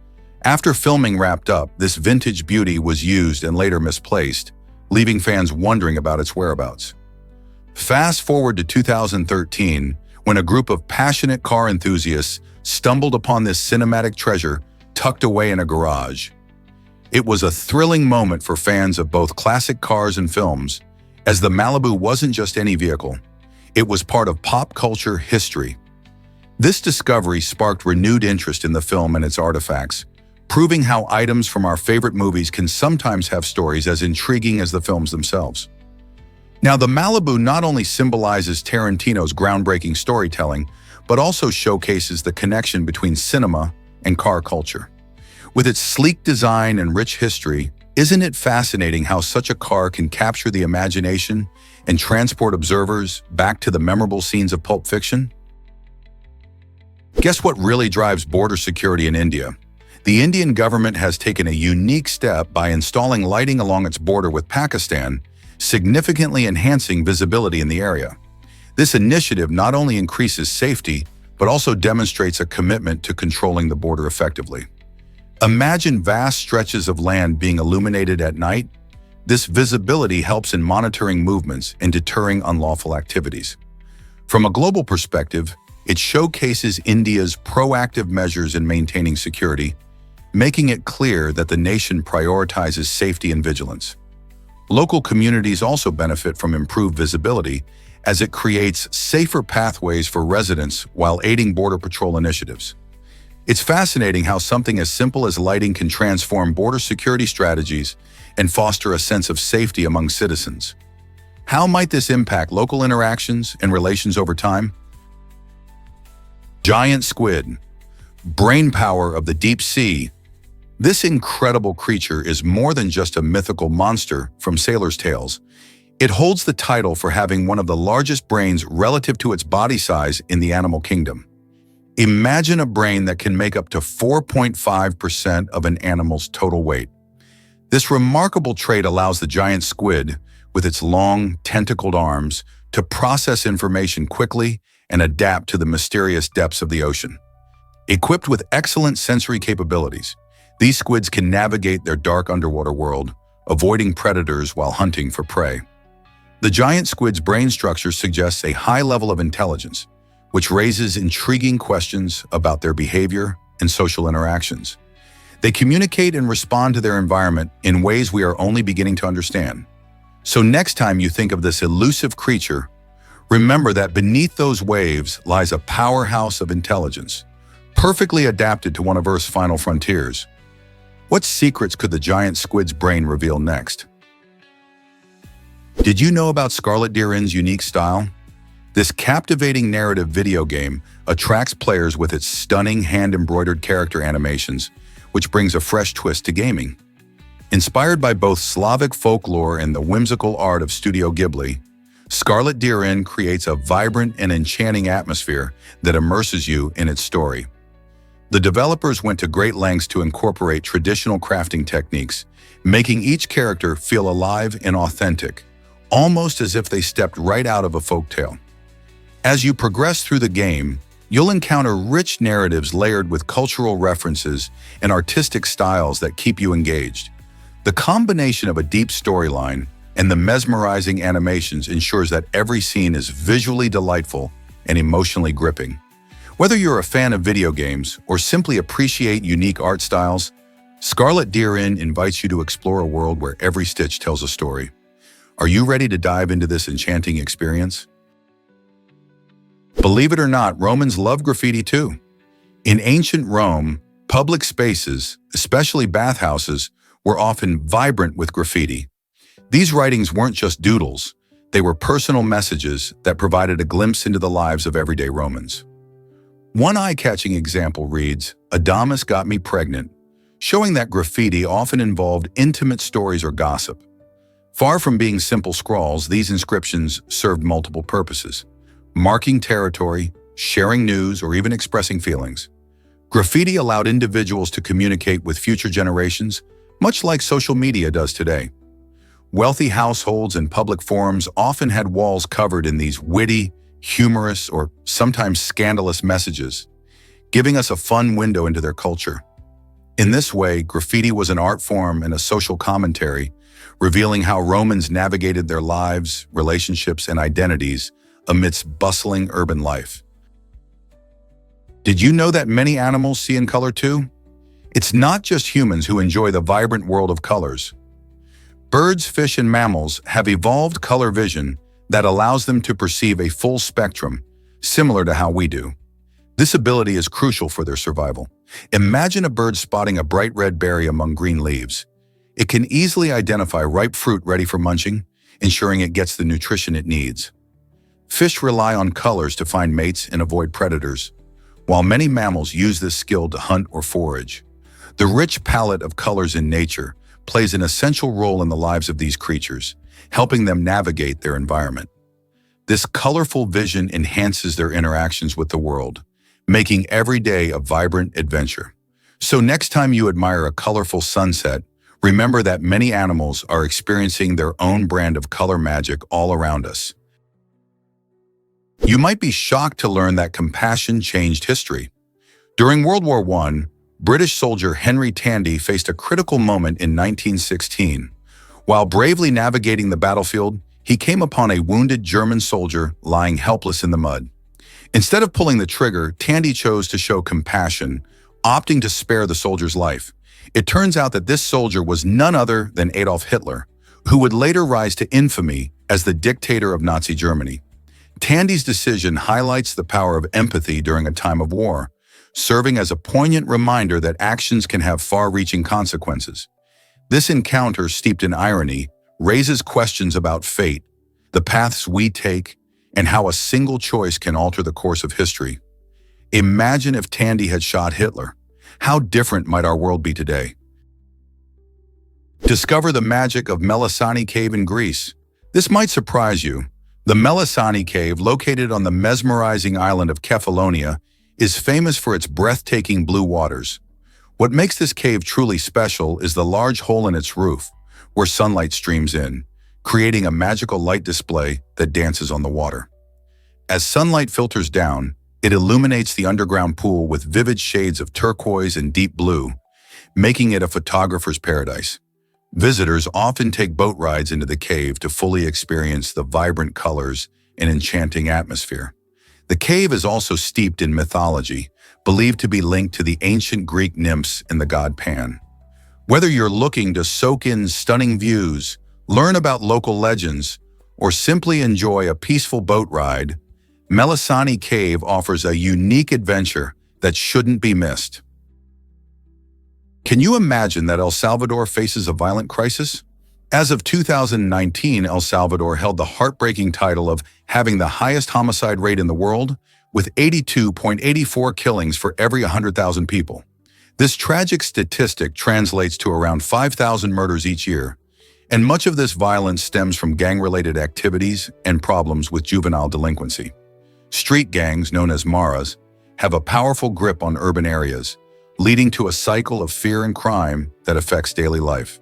After filming wrapped up, this vintage beauty was used and later misplaced, leaving fans wondering about its whereabouts. Fast forward to 2013, when a group of passionate car enthusiasts stumbled upon this cinematic treasure tucked away in a garage. It was a thrilling moment for fans of both classic cars and films, as the Malibu wasn't just any vehicle. It was part of pop culture history. This discovery sparked renewed interest in the film and its artifacts, proving how items from our favorite movies can sometimes have stories as intriguing as the films themselves. Now, the Malibu not only symbolizes Tarantino's groundbreaking storytelling, but also showcases the connection between cinema and car culture. With its sleek design and rich history, isn't it fascinating how such a car can capture the imagination and transport observers back to the memorable scenes of Pulp Fiction? Guess what really drives border security in India? The Indian government has taken a unique step by installing lighting along its border with Pakistan, significantly enhancing visibility in the area. This initiative not only increases safety, but also demonstrates a commitment to controlling the border effectively. Imagine vast stretches of land being illuminated at night. This visibility helps in monitoring movements and deterring unlawful activities. From a global perspective, it showcases India's proactive measures in maintaining security, making it clear that the nation prioritizes safety and vigilance. Local communities also benefit from improved visibility, as it creates safer pathways for residents while aiding border patrol initiatives. It's fascinating how something as simple as lighting can transform border security strategies and foster a sense of safety among citizens. How might this impact local interactions and relations over time? Giant squid, brain power of the deep sea. This incredible creature is more than just a mythical monster from sailors' tales. It holds the title for having one of the largest brains relative to its body size in the animal kingdom. Imagine a brain that can make up to 4.5% of an animal's total weight. This remarkable trait allows the giant squid, with its long, tentacled arms, to process information quickly and adapt to the mysterious depths of the ocean. Equipped with excellent sensory capabilities, these squids can navigate their dark underwater world, avoiding predators while hunting for prey. The giant squid's brain structure suggests a high level of intelligence, which raises intriguing questions about their behavior and social interactions. They communicate and respond to their environment in ways we are only beginning to understand. So next time you think of this elusive creature, remember that beneath those waves lies a powerhouse of intelligence, perfectly adapted to one of Earth's final frontiers. What secrets could the giant squid's brain reveal next? Did you know about Scarlet Deer Inn's unique style? This captivating narrative video game attracts players with its stunning hand-embroidered character animations, which brings a fresh twist to gaming. Inspired by both Slavic folklore and the whimsical art of Studio Ghibli, Scarlet Deer Inn creates a vibrant and enchanting atmosphere that immerses you in its story. The developers went to great lengths to incorporate traditional crafting techniques, making each character feel alive and authentic, almost as if they stepped right out of a folktale. As you progress through the game, you'll encounter rich narratives layered with cultural references and artistic styles that keep you engaged. The combination of a deep storyline and the mesmerizing animations ensures that every scene is visually delightful and emotionally gripping. Whether you're a fan of video games or simply appreciate unique art styles, Scarlet Deer Inn invites you to explore a world where every stitch tells a story. Are you ready to dive into this enchanting experience? Believe it or not, Romans loved graffiti too. In ancient Rome, public spaces, especially bathhouses, were often vibrant with graffiti. These writings weren't just doodles, they were personal messages that provided a glimpse into the lives of everyday Romans. One eye-catching example reads, "Adamus got me pregnant," showing that graffiti often involved intimate stories or gossip. Far from being simple scrawls, these inscriptions served multiple purposes: marking territory, sharing news, or even expressing feelings. Graffiti allowed individuals to communicate with future generations, much like social media does today. Wealthy households and public forums often had walls covered in these witty, humorous, or sometimes scandalous messages, giving us a fun window into their culture. In this way, graffiti was an art form and a social commentary, revealing how Romans navigated their lives, relationships, and identities amidst bustling urban life. Did you know that many animals see in color too? It's not just humans who enjoy the vibrant world of colors. Birds, fish, and mammals have evolved color vision that allows them to perceive a full spectrum, similar to how we do. This ability is crucial for their survival. Imagine a bird spotting a bright red berry among green leaves. It can easily identify ripe fruit ready for munching, ensuring it gets the nutrition it needs. Fish rely on colors to find mates and avoid predators, while many mammals use this skill to hunt or forage. The rich palette of colors in nature plays an essential role in the lives of these creatures, helping them navigate their environment. This colorful vision enhances their interactions with the world, making every day a vibrant adventure. So next time you admire a colorful sunset, remember that many animals are experiencing their own brand of color magic all around us. You might be shocked to learn that compassion changed history. During World War I, British soldier Henry Tandy faced a critical moment in 1916. While bravely navigating the battlefield, he came upon a wounded German soldier lying helpless in the mud. Instead of pulling the trigger, Tandy chose to show compassion, opting to spare the soldier's life. It turns out that this soldier was none other than Adolf Hitler, who would later rise to infamy as the dictator of Nazi Germany. Tandy's decision highlights the power of empathy during a time of war, serving as a poignant reminder that actions can have far-reaching consequences. This encounter, steeped in irony, raises questions about fate, the paths we take, and how a single choice can alter the course of history. Imagine if Tandy had shot Hitler. How different might our world be today? Discover the magic of Melisani Cave in Greece. This might surprise you. The Melisani Cave, located on the mesmerizing island of Kefalonia, is famous for its breathtaking blue waters. What makes this cave truly special is the large hole in its roof, where sunlight streams in, creating a magical light display that dances on the water. As sunlight filters down, it illuminates the underground pool with vivid shades of turquoise and deep blue, making it a photographer's paradise. Visitors often take boat rides into the cave to fully experience the vibrant colors and enchanting atmosphere. The cave is also steeped in mythology, believed to be linked to the ancient Greek nymphs and the god Pan. Whether you're looking to soak in stunning views, learn about local legends, or simply enjoy a peaceful boat ride, Melisani Cave offers a unique adventure that shouldn't be missed. Can you imagine that El Salvador faces a violent crisis? As of 2019, El Salvador held the heartbreaking title of having the highest homicide rate in the world, with 82.84 killings for every 100,000 people. This tragic statistic translates to around 5,000 murders each year, and much of this violence stems from gang-related activities and problems with juvenile delinquency. Street gangs, known as maras, have a powerful grip on urban areas, leading to a cycle of fear and crime that affects daily life.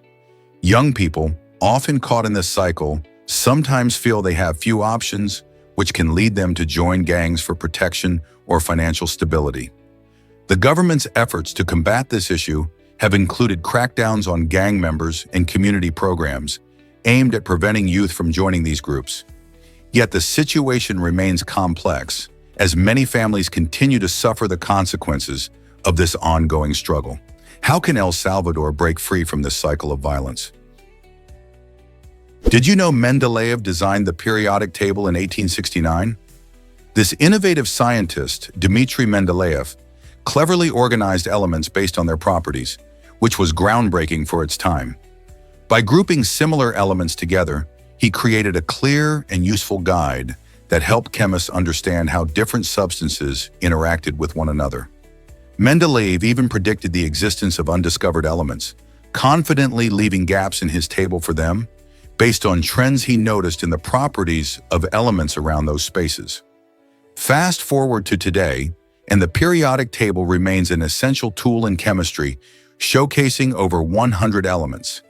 Young people, often caught in this cycle, sometimes feel they have few options, which can lead them to join gangs for protection or financial stability. The government's efforts to combat this issue have included crackdowns on gang members and community programs aimed at preventing youth from joining these groups. Yet the situation remains complex, as many families continue to suffer the consequences of this ongoing struggle. How can El Salvador break free from this cycle of violence? Did you know Mendeleev designed the periodic table in 1869? This innovative scientist, Dmitry Mendeleev, cleverly organized elements based on their properties, which was groundbreaking for its time. By grouping similar elements together, he created a clear and useful guide that helped chemists understand how different substances interacted with one another. Mendeleev even predicted the existence of undiscovered elements, confidently leaving gaps in his table for them, based on trends he noticed in the properties of elements around those spaces. Fast forward to today, and the periodic table remains an essential tool in chemistry, showcasing over 100 elements.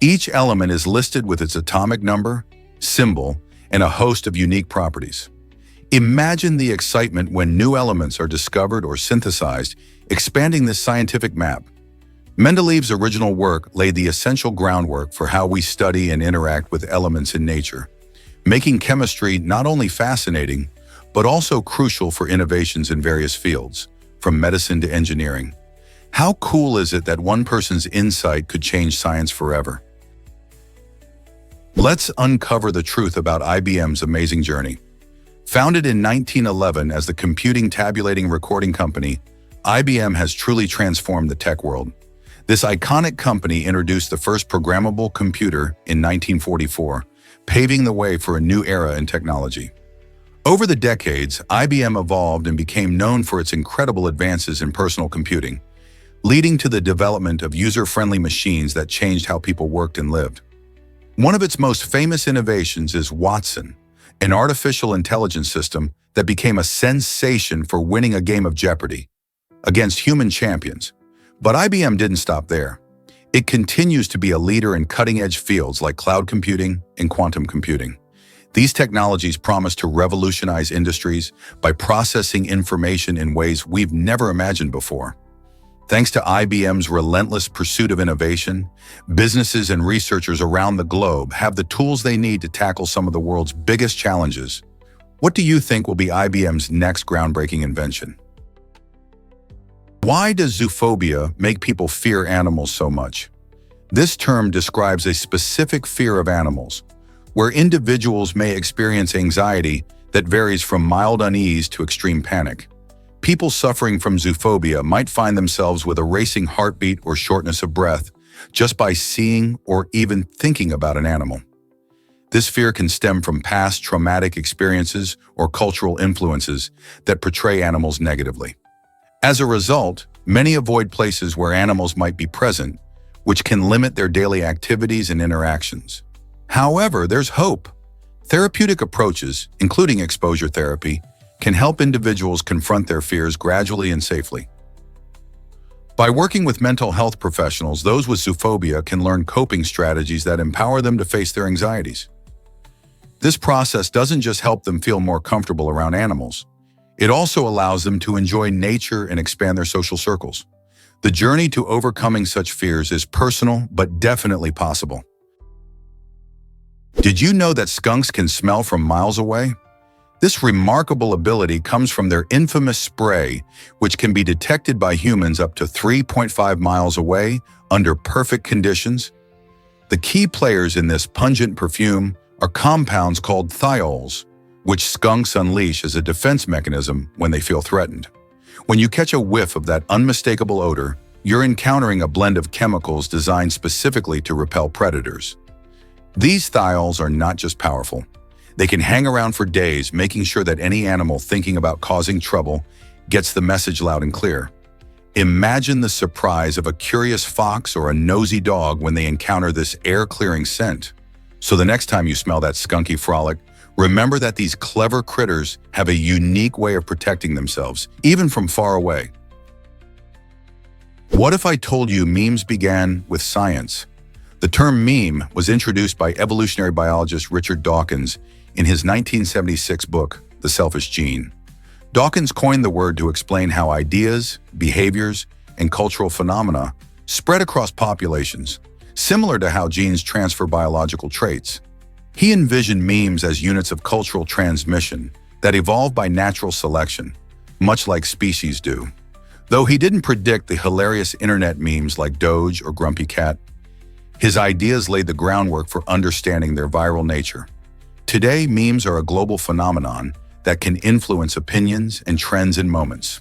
Each element is listed with its atomic number, symbol, and a host of unique properties. Imagine the excitement when new elements are discovered or synthesized, expanding this scientific map. Mendeleev's original work laid the essential groundwork for how we study and interact with elements in nature, making chemistry not only fascinating, but also crucial for innovations in various fields, from medicine to engineering. How cool is it that one person's insight could change science forever? Let's uncover the truth about IBM's amazing journey. Founded in 1911 as the computing tabulating recording company, IBM has truly transformed the tech world. This iconic company introduced the first programmable computer in 1944, paving the way for a new era in technology. Over the decades, IBM evolved and became known for its incredible advances in personal computing, leading to the development of user-friendly machines that changed how people worked and lived. One of its most famous innovations is Watson, an artificial intelligence system that became a sensation for winning a game of Jeopardy against human champions. But IBM didn't stop there. It continues to be a leader in cutting-edge fields like cloud computing and quantum computing. These technologies promise to revolutionize industries by processing information in ways we've never imagined before. Thanks to IBM's relentless pursuit of innovation, businesses and researchers around the globe have the tools they need to tackle some of the world's biggest challenges. What do you think will be IBM's next groundbreaking invention? Why does zoophobia make people fear animals so much? This term describes a specific fear of animals, where individuals may experience anxiety that varies from mild unease to extreme panic. People suffering from zoophobia might find themselves with a racing heartbeat or shortness of breath just by seeing or even thinking about an animal. This fear can stem from past traumatic experiences or cultural influences that portray animals negatively. As a result, many avoid places where animals might be present, which can limit their daily activities and interactions. However, there's hope. Therapeutic approaches, including exposure therapy, can help individuals confront their fears gradually and safely. By working with mental health professionals, those with zoophobia can learn coping strategies that empower them to face their anxieties. This process doesn't just help them feel more comfortable around animals. It also allows them to enjoy nature and expand their social circles. The journey to overcoming such fears is personal, but definitely possible. Did you know that skunks can smell from miles away? This remarkable ability comes from their infamous spray, which can be detected by humans up to 3.5 miles away under perfect conditions. The key players in this pungent perfume are compounds called thiols, which skunks unleash as a defense mechanism when they feel threatened. When you catch a whiff of that unmistakable odor, you're encountering a blend of chemicals designed specifically to repel predators. These thiols are not just powerful. They can hang around for days, making sure that any animal thinking about causing trouble gets the message loud and clear. Imagine the surprise of a curious fox or a nosy dog when they encounter this air-clearing scent. So the next time you smell that skunky frolic, remember that these clever critters have a unique way of protecting themselves, even from far away. What if I told you memes began with science? The term meme was introduced by evolutionary biologist Richard Dawkins in his 1976 book, The Selfish Gene. Dawkins coined the word to explain how ideas, behaviors, and cultural phenomena spread across populations, similar to how genes transfer biological traits. He envisioned memes as units of cultural transmission that evolve by natural selection, much like species do. Though he didn't predict the hilarious internet memes like Doge or Grumpy Cat, his ideas laid the groundwork for understanding their viral nature. Today, memes are a global phenomenon that can influence opinions and trends in moments.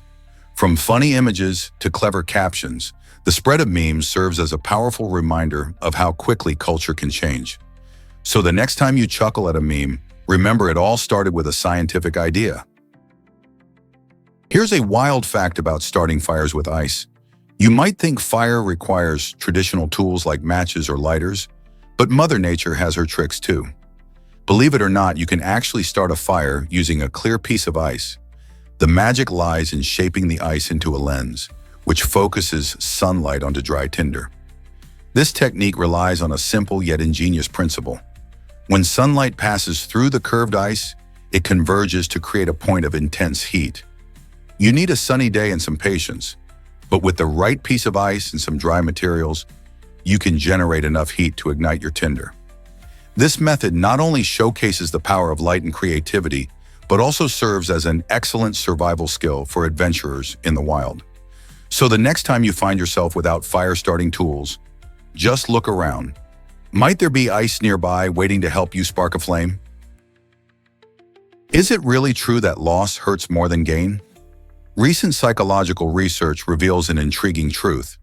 From funny images to clever captions, the spread of memes serves as a powerful reminder of how quickly culture can change. So the next time you chuckle at a meme, remember it all started with a scientific idea. Here's a wild fact about starting fires with ice. You might think fire requires traditional tools like matches or lighters, but Mother Nature has her tricks too. Believe it or not, you can actually start a fire using a clear piece of ice. The magic lies in shaping the ice into a lens, which focuses sunlight onto dry tinder. This technique relies on a simple yet ingenious principle. When sunlight passes through the curved ice, it converges to create a point of intense heat. You need a sunny day and some patience, but with the right piece of ice and some dry materials, you can generate enough heat to ignite your tinder. This method not only showcases the power of light and creativity, but also serves as an excellent survival skill for adventurers in the wild. So the next time you find yourself without fire-starting tools, just look around. Might there be ice nearby waiting to help you spark a flame? Is it really true that loss hurts more than gain? Recent psychological research reveals an intriguing truth.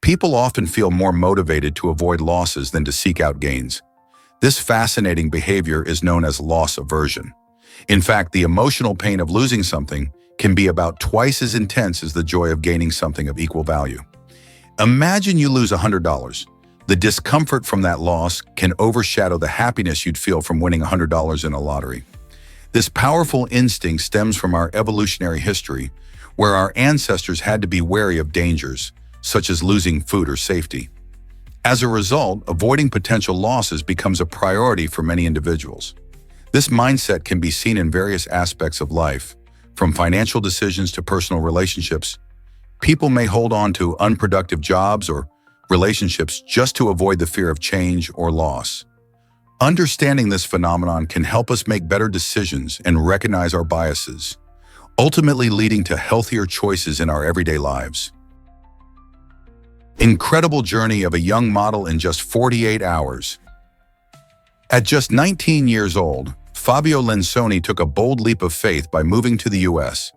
People often feel more motivated to avoid losses than to seek out gains. This fascinating behavior is known as loss aversion. In fact, the emotional pain of losing something can be about twice as intense as the joy of gaining something of equal value. Imagine you lose $100. The discomfort from that loss can overshadow the happiness you'd feel from winning $100 in a lottery. This powerful instinct stems from our evolutionary history, where our ancestors had to be wary of dangers, such as losing food or safety. As a result, avoiding potential losses becomes a priority for many individuals. This mindset can be seen in various aspects of life, from financial decisions to personal relationships. People may hold on to unproductive jobs or relationships just to avoid the fear of change or loss. Understanding this phenomenon can help us make better decisions and recognize our biases, ultimately leading to healthier choices in our everyday lives. Incredible journey of a young model in just 48 hours. At just 19 years old, Fabio Lensoni took a bold leap of faith by moving to the US,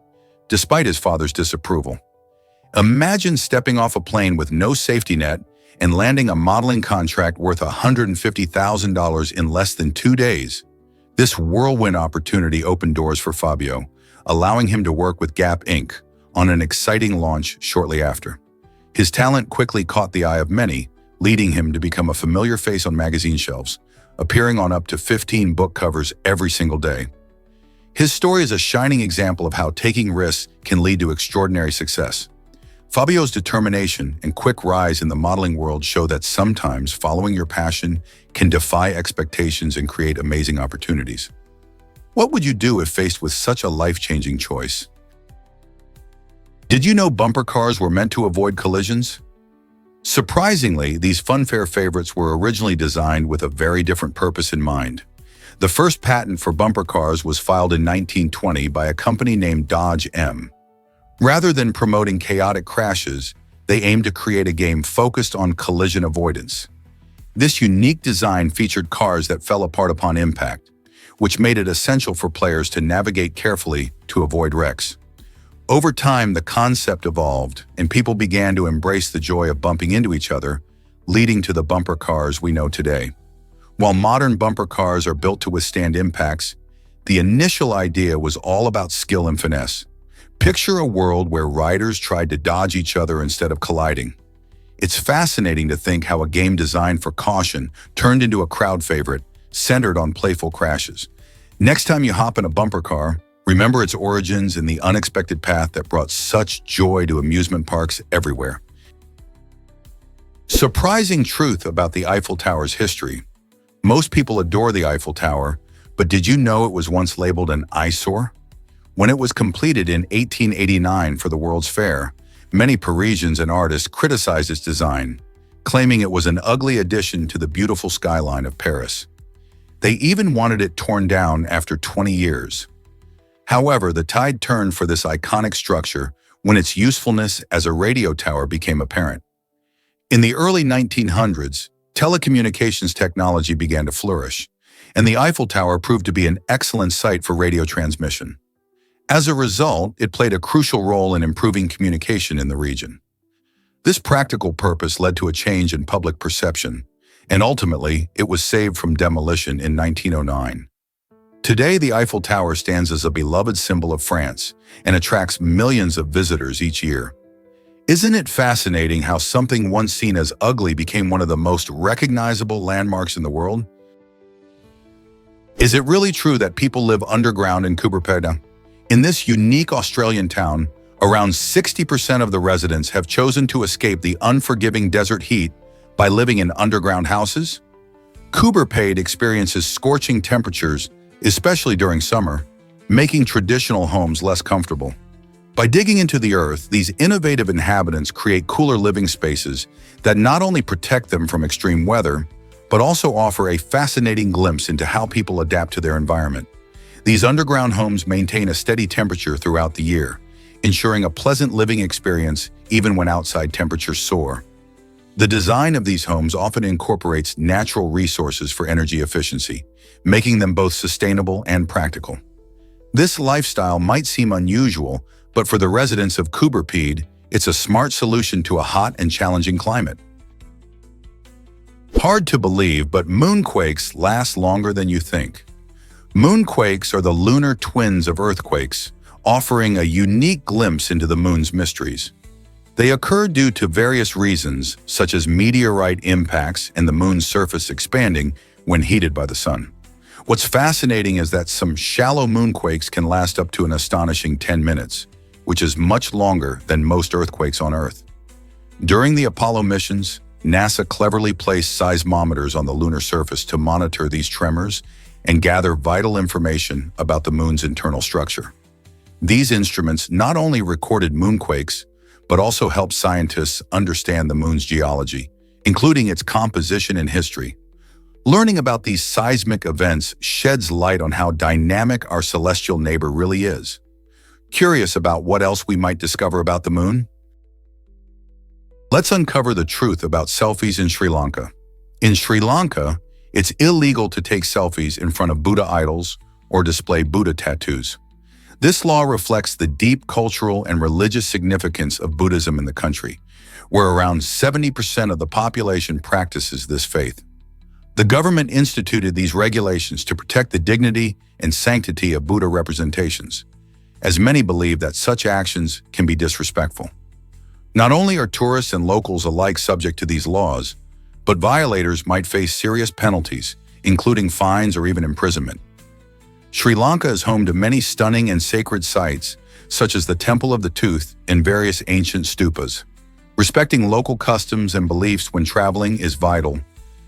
despite his father's disapproval. Imagine stepping off a plane with no safety net and landing a modeling contract worth $150,000 in less than 2 days. This whirlwind opportunity opened doors for Fabio, allowing him to work with Gap Inc. on an exciting launch shortly after. His talent quickly caught the eye of many, leading him to become a familiar face on magazine shelves, appearing on up to 15 book covers every single day. His story is a shining example of how taking risks can lead to extraordinary success. Fabio's determination and quick rise in the modeling world show that sometimes following your passion can defy expectations and create amazing opportunities. What would you do if faced with such a life-changing choice? Did you know bumper cars were meant to avoid collisions? Surprisingly, these funfair favorites were originally designed with a very different purpose in mind. The first patent for bumper cars was filed in 1920 by a company named Dodge M. Rather than promoting chaotic crashes, they aimed to create a game focused on collision avoidance. This unique design featured cars that fell apart upon impact, which made it essential for players to navigate carefully to avoid wrecks. Over time, the concept evolved, and people began to embrace the joy of bumping into each other, leading to the bumper cars we know today. While modern bumper cars are built to withstand impacts, the initial idea was all about skill and finesse. Picture a world where riders tried to dodge each other instead of colliding. It's fascinating to think how a game designed for caution turned into a crowd favorite, centered on playful crashes. Next time you hop in a bumper car, remember its origins and the unexpected path that brought such joy to amusement parks everywhere. Surprising truth about the Eiffel Tower's history. Most people adore the Eiffel Tower, but did you know it was once labeled an eyesore? When it was completed in 1889 for the World's Fair, many Parisians and artists criticized its design, claiming it was an ugly addition to the beautiful skyline of Paris. They even wanted it torn down after 20 years. However, the tide turned for this iconic structure when its usefulness as a radio tower became apparent. In the early 1900s, telecommunications technology began to flourish, and the Eiffel Tower proved to be an excellent site for radio transmission. As a result, it played a crucial role in improving communication in the region. This practical purpose led to a change in public perception, and ultimately, it was saved from demolition in 1909. Today, the Eiffel Tower stands as a beloved symbol of France and attracts millions of visitors each year. Isn't it fascinating how something once seen as ugly became one of the most recognizable landmarks in the world? Is it really true that people live underground in Curated? In this unique Australian town, around 60% of the residents have chosen to escape the unforgiving desert heat by living in underground houses. Curated experiences scorching temperatures, especially during summer, making traditional homes less comfortable. By digging into the earth, these innovative inhabitants create cooler living spaces that not only protect them from extreme weather, but also offer a fascinating glimpse into how people adapt to their environment. These underground homes maintain a steady temperature throughout the year, ensuring a pleasant living experience even when outside temperatures soar. The design of these homes often incorporates natural resources for energy efficiency, making them both sustainable and practical. This lifestyle might seem unusual, but for the residents of Curated, it's a smart solution to a hot and challenging climate. Hard to believe, but moonquakes last longer than you think. Moonquakes are the lunar twins of earthquakes, offering a unique glimpse into the moon's mysteries. They occur due to various reasons, such as meteorite impacts and the moon's surface expanding when heated by the sun. What's fascinating is that some shallow moonquakes can last up to an astonishing 10 minutes, which is much longer than most earthquakes on Earth. During the Apollo missions, NASA cleverly placed seismometers on the lunar surface to monitor these tremors and gather vital information about the moon's internal structure. These instruments not only recorded moonquakes, but also helped scientists understand the moon's geology, including its composition and history. Learning about these seismic events sheds light on how dynamic our celestial neighbor really is. Curious about what else we might discover about the moon? Let's uncover the truth about selfies in Sri Lanka. In Sri Lanka, it's illegal to take selfies in front of Buddha idols or display Buddha tattoos. This law reflects the deep cultural and religious significance of Buddhism in the country, where around 70% of the population practices this faith. The government instituted these regulations to protect the dignity and sanctity of Buddha representations, as many believe that such actions can be disrespectful. Not only are tourists and locals alike subject to these laws, but violators might face serious penalties, including fines or even imprisonment. Sri Lanka is home to many stunning and sacred sites, such as the Temple of the Tooth and various ancient stupas. Respecting local customs and beliefs when traveling is vital,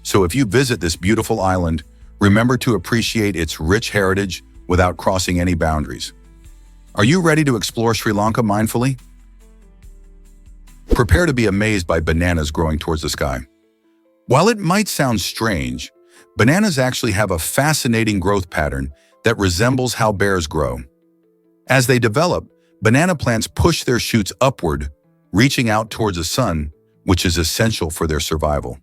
so if you visit this beautiful island, remember to appreciate its rich heritage without crossing any boundaries. Are you ready to explore Sri Lanka mindfully? Prepare to be amazed by bananas growing towards the sky. While it might sound strange, bananas actually have a fascinating growth pattern that resembles how bears grow. As they develop, banana plants push their shoots upward, reaching out towards the sun, which is essential for their survival.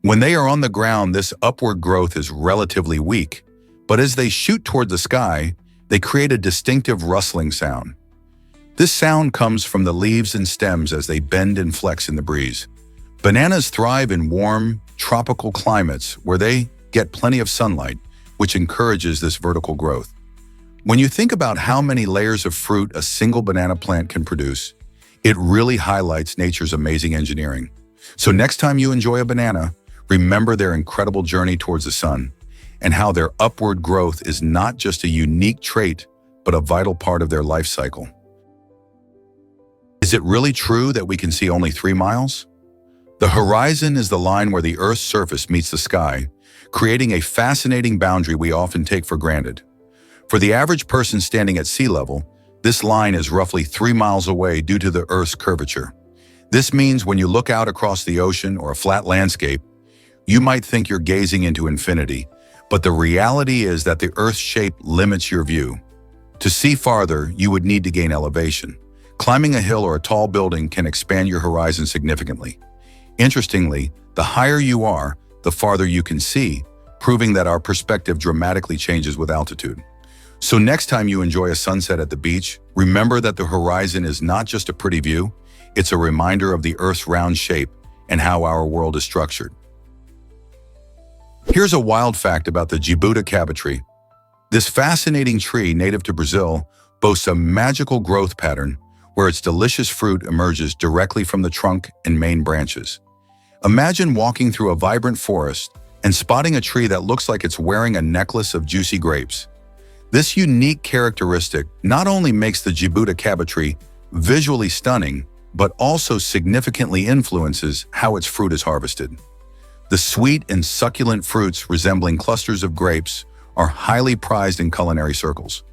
When they are on the ground, this upward growth is relatively weak, but as they shoot toward the sky, they create a distinctive rustling sound. This sound comes from the leaves and stems as they bend and flex in the breeze. Bananas thrive in warm, tropical climates where they get plenty of sunlight, which encourages this vertical growth. When you think about how many layers of fruit a single banana plant can produce, it really highlights nature's amazing engineering. So next time you enjoy a banana, remember their incredible journey towards the sun and how their upward growth is not just a unique trait, but a vital part of their life cycle. Is it really true that we can see only 3 miles? The horizon is the line where the Earth's surface meets the sky, creating a fascinating boundary we often take for granted. For the average person standing at sea level, this line is roughly 3 miles away due to the Earth's curvature. This means when you look out across the ocean or a flat landscape, you might think you're gazing into infinity, but the reality is that the Earth's shape limits your view. To see farther, you would need to gain elevation. Climbing a hill or a tall building can expand your horizon significantly. Interestingly, the higher you are, the farther you can see, proving that our perspective dramatically changes with altitude. So next time you enjoy a sunset at the beach, remember that the horizon is not just a pretty view, it's a reminder of the Earth's round shape and how our world is structured. Here's a wild fact about the jabuticaba tree. This fascinating tree, native to Brazil, boasts a magical growth pattern where its delicious fruit emerges directly from the trunk and main branches. Imagine walking through a vibrant forest and spotting a tree that looks like it's wearing a necklace of juicy grapes. This unique characteristic not only makes the jabuticaba tree visually stunning, but also significantly influences how its fruit is harvested. The sweet and succulent fruits resembling clusters of grapes are highly prized in culinary circles.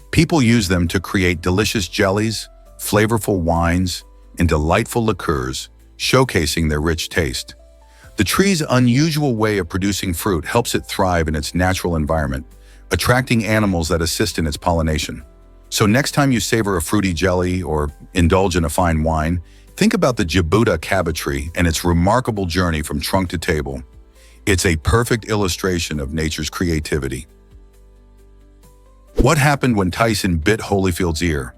People use them to create delicious jellies, flavorful wines, and delightful liqueurs, showcasing their rich taste. The tree's unusual way of producing fruit helps it thrive in its natural environment, attracting animals that assist in its pollination. So next time you savor a fruity jelly or indulge in a fine wine, think about the jabuticaba tree and its remarkable journey from trunk to table. It's a perfect illustration of nature's creativity. What happened when Tyson bit Holyfield's ear?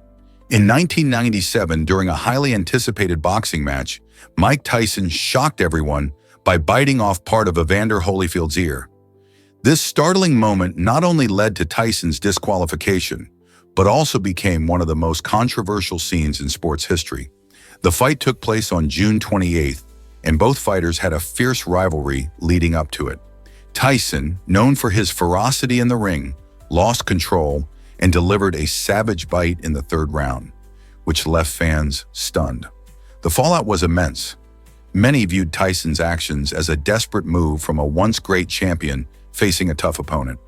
In 1997, during a highly anticipated boxing match, Mike Tyson shocked everyone by biting off part of Evander Holyfield's ear. This startling moment not only led to Tyson's disqualification, but also became one of the most controversial scenes in sports history. The fight took place on June 28th, and both fighters had a fierce rivalry leading up to it. Tyson, known for his ferocity in the ring, lost control and delivered a savage bite in the 3rd round, which left fans stunned. The fallout was immense. Many viewed Tyson's actions as a desperate move from a once great champion facing a tough opponent.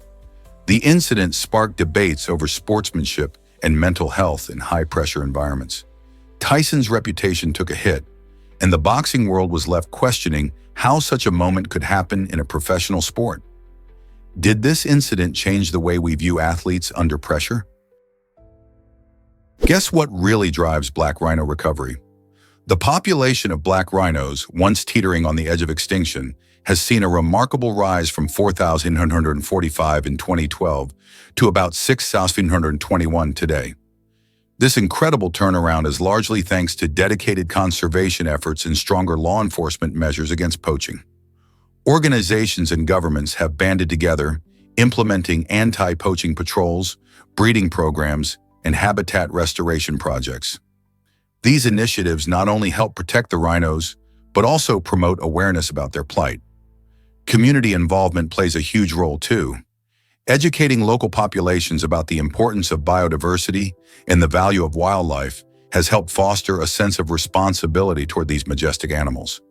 The incident sparked debates over sportsmanship and mental health in high-pressure environments. Tyson's reputation took a hit, and the boxing world was left questioning how such a moment could happen in a professional sport. Did this incident change the way we view athletes under pressure? Guess what really drives black rhino recovery? The population of black rhinos, once teetering on the edge of extinction, has seen a remarkable rise from 4,945 in 2012 to about 6,921 today. This incredible turnaround is largely thanks to dedicated conservation efforts and stronger law enforcement measures against poaching. Organizations and governments have banded together, implementing anti-poaching patrols, breeding programs, and habitat restoration projects. These initiatives not only help protect the rhinos, but also promote awareness about their plight. Community involvement plays a huge role too. Educating local populations about the importance of biodiversity and the value of wildlife has helped foster a sense of responsibility toward these majestic animals.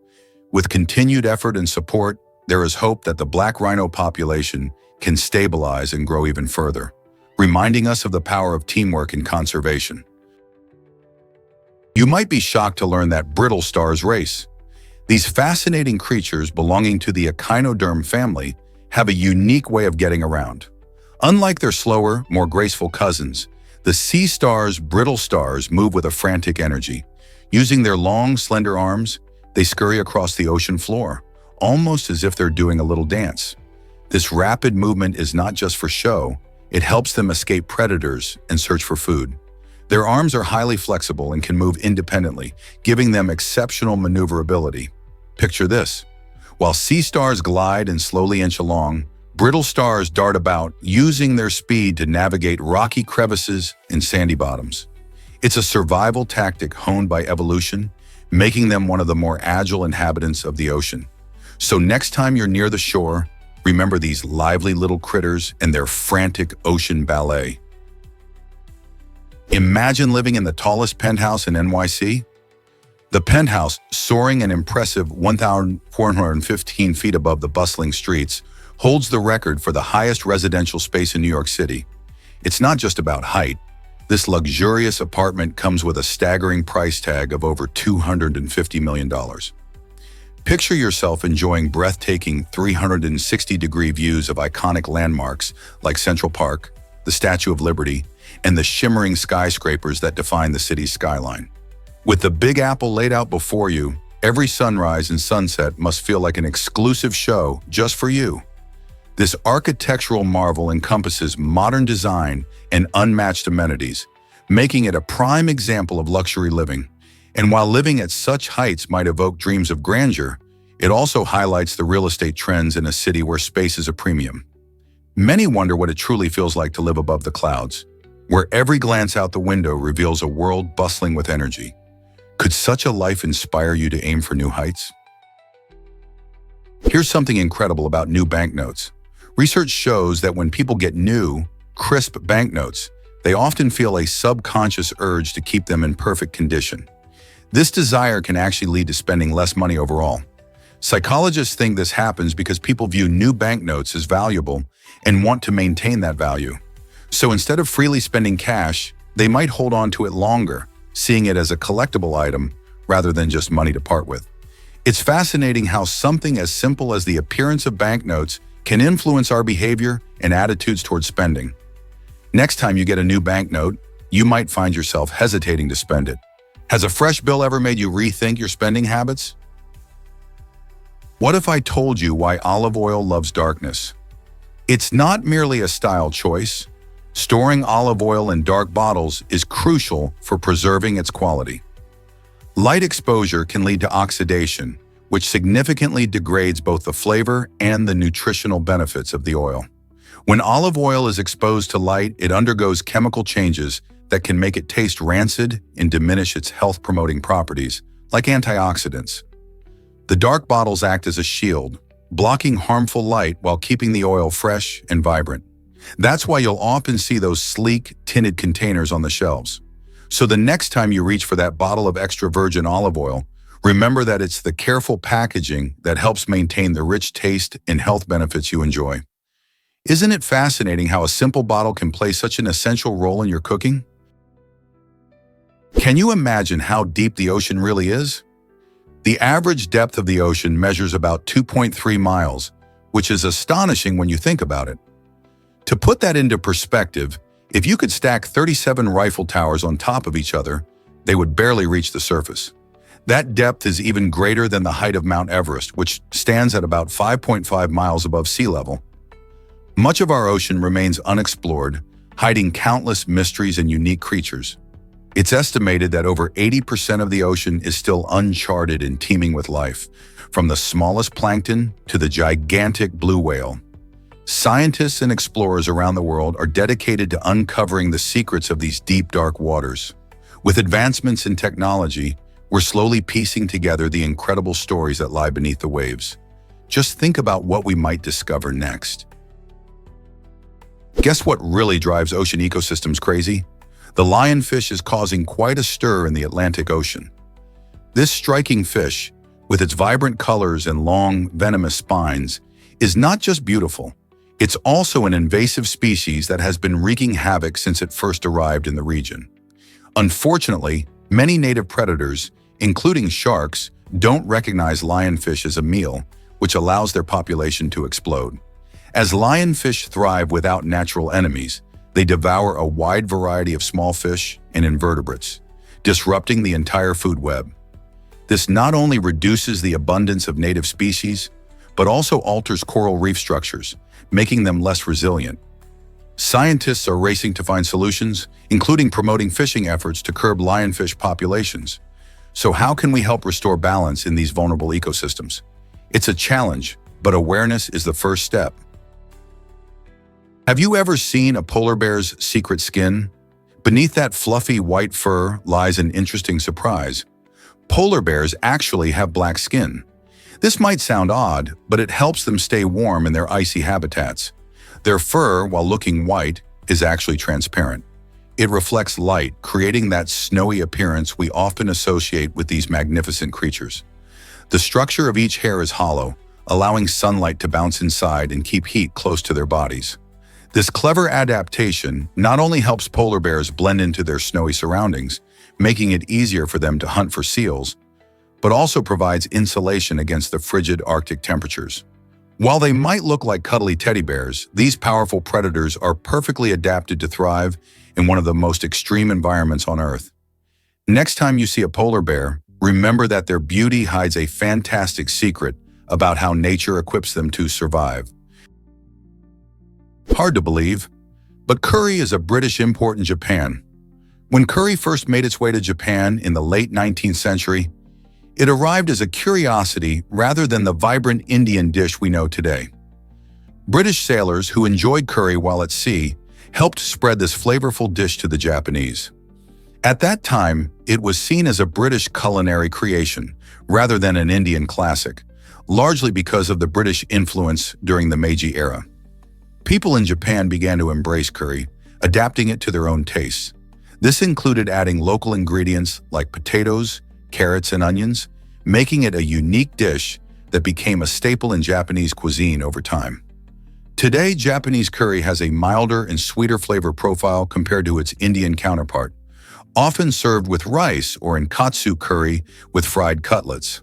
With continued effort and support, there is hope that the black rhino population can stabilize and grow even further, reminding us of the power of teamwork and conservation. You might be shocked to learn that brittle stars race. These fascinating creatures belonging to the echinoderm family have a unique way of getting around. Unlike their slower, more graceful cousins, the sea star's brittle stars move with a frantic energy. Using their long, slender arms, they scurry across the ocean floor, almost as if they're doing a little dance. This rapid movement is not just for show, it helps them escape predators and search for food. Their arms are highly flexible and can move independently, giving them exceptional maneuverability. Picture this. While sea stars glide and slowly inch along, brittle stars dart about, using their speed to navigate rocky crevices and sandy bottoms. It's a survival tactic honed by evolution, making them one of the more agile inhabitants of the ocean. So next time you're near the shore, remember these lively little critters and their frantic ocean ballet. Imagine living in the tallest penthouse in NYC. The penthouse, soaring an impressive 1,415 feet above the bustling streets, holds the record for the highest residential space in New York City. It's not just about height. This luxurious apartment comes with a staggering price tag of over $250 million. Picture yourself enjoying breathtaking 360-degree views of iconic landmarks like Central Park, the Statue of Liberty, and the shimmering skyscrapers that define the city's skyline. With the Big Apple laid out before you, every sunrise and sunset must feel like an exclusive show just for you. This architectural marvel encompasses modern design and unmatched amenities, making it a prime example of luxury living. And while living at such heights might evoke dreams of grandeur, it also highlights the real estate trends in a city where space is a premium. Many wonder what it truly feels like to live above the clouds, where every glance out the window reveals a world bustling with energy. Could such a life inspire you to aim for new heights? Here's something incredible about new banknotes. Research shows that when people get new, crisp banknotes, they often feel a subconscious urge to keep them in perfect condition. This desire can actually lead to spending less money overall. Psychologists think this happens because people view new banknotes as valuable and want to maintain that value. So instead of freely spending cash, they might hold on to it longer, seeing it as a collectible item rather than just money to part with. It's fascinating how something as simple as the appearance of banknotes can influence our behavior and attitudes towards spending. Next time you get a new banknote, you might find yourself hesitating to spend it. Has a fresh bill ever made you rethink your spending habits? What if I told you why olive oil loves darkness? It's not merely a style choice. Storing olive oil in dark bottles is crucial for preserving its quality. Light exposure can lead to oxidation, which significantly degrades both the flavor and the nutritional benefits of the oil. When olive oil is exposed to light, it undergoes chemical changes that can make it taste rancid and diminish its health-promoting properties, like antioxidants. The dark bottles act as a shield, blocking harmful light while keeping the oil fresh and vibrant. That's why you'll often see those sleek, tinted containers on the shelves. So the next time you reach for that bottle of extra virgin olive oil, remember that it's the careful packaging that helps maintain the rich taste and health benefits you enjoy. Isn't it fascinating how a simple bottle can play such an essential role in your cooking? Can you imagine how deep the ocean really is? The average depth of the ocean measures about 2.3 miles, which is astonishing when you think about it. To put that into perspective, if you could stack 37 Eiffel Towers on top of each other, they would barely reach the surface. That depth is even greater than the height of Mount Everest, which stands at about 5.5 miles above sea level. Much of our ocean remains unexplored, hiding countless mysteries and unique creatures. It's estimated that over 80% of the ocean is still uncharted and teeming with life, from the smallest plankton to the gigantic blue whale. Scientists and explorers around the world are dedicated to uncovering the secrets of these deep, dark waters. With advancements in technology, We're slowly piecing together the incredible stories that lie beneath the waves. Just think about what we might discover next. Guess what really drives ocean ecosystems crazy? The lionfish is causing quite a stir in the Atlantic Ocean. This striking fish, with its vibrant colors and long, venomous spines, is not just beautiful. It's also an invasive species that has been wreaking havoc since it first arrived in the region. Unfortunately, many native predators, including sharks, don't recognize lionfish as a meal, which allows their population to explode. As lionfish thrive without natural enemies, they devour a wide variety of small fish and invertebrates, disrupting the entire food web. This not only reduces the abundance of native species, but also alters coral reef structures, making them less resilient. Scientists are racing to find solutions, including promoting fishing efforts to curb lionfish populations. So how can we help restore balance in these vulnerable ecosystems? It's a challenge, but awareness is the first step. Have you ever seen a polar bear's secret skin? Beneath that fluffy white fur lies an interesting surprise. Polar bears actually have black skin. This might sound odd, but it helps them stay warm in their icy habitats. Their fur, while looking white, is actually transparent. It reflects light, creating that snowy appearance we often associate with these magnificent creatures. The structure of each hair is hollow, allowing sunlight to bounce inside and keep heat close to their bodies. This clever adaptation not only helps polar bears blend into their snowy surroundings, making it easier for them to hunt for seals, but also provides insulation against the frigid Arctic temperatures. While they might look like cuddly teddy bears, these powerful predators are perfectly adapted to thrive in one of the most extreme environments on Earth. Next time you see a polar bear, remember that their beauty hides a fantastic secret about how nature equips them to survive. Hard to believe, but curry is a British import in Japan. When curry first made its way to Japan in the late 19th century, it arrived as a curiosity rather than the vibrant Indian dish we know today. British sailors who enjoyed curry while at sea helped spread this flavorful dish to the Japanese. At that time, it was seen as a British culinary creation rather than an Indian classic, largely because of the British influence during the Meiji era. People in Japan began to embrace curry, adapting it to their own tastes. This included adding local ingredients like potatoes, carrots, and onions, making it a unique dish that became a staple in Japanese cuisine over time. Today, Japanese curry has a milder and sweeter flavor profile compared to its Indian counterpart, often served with rice or in katsu curry with fried cutlets.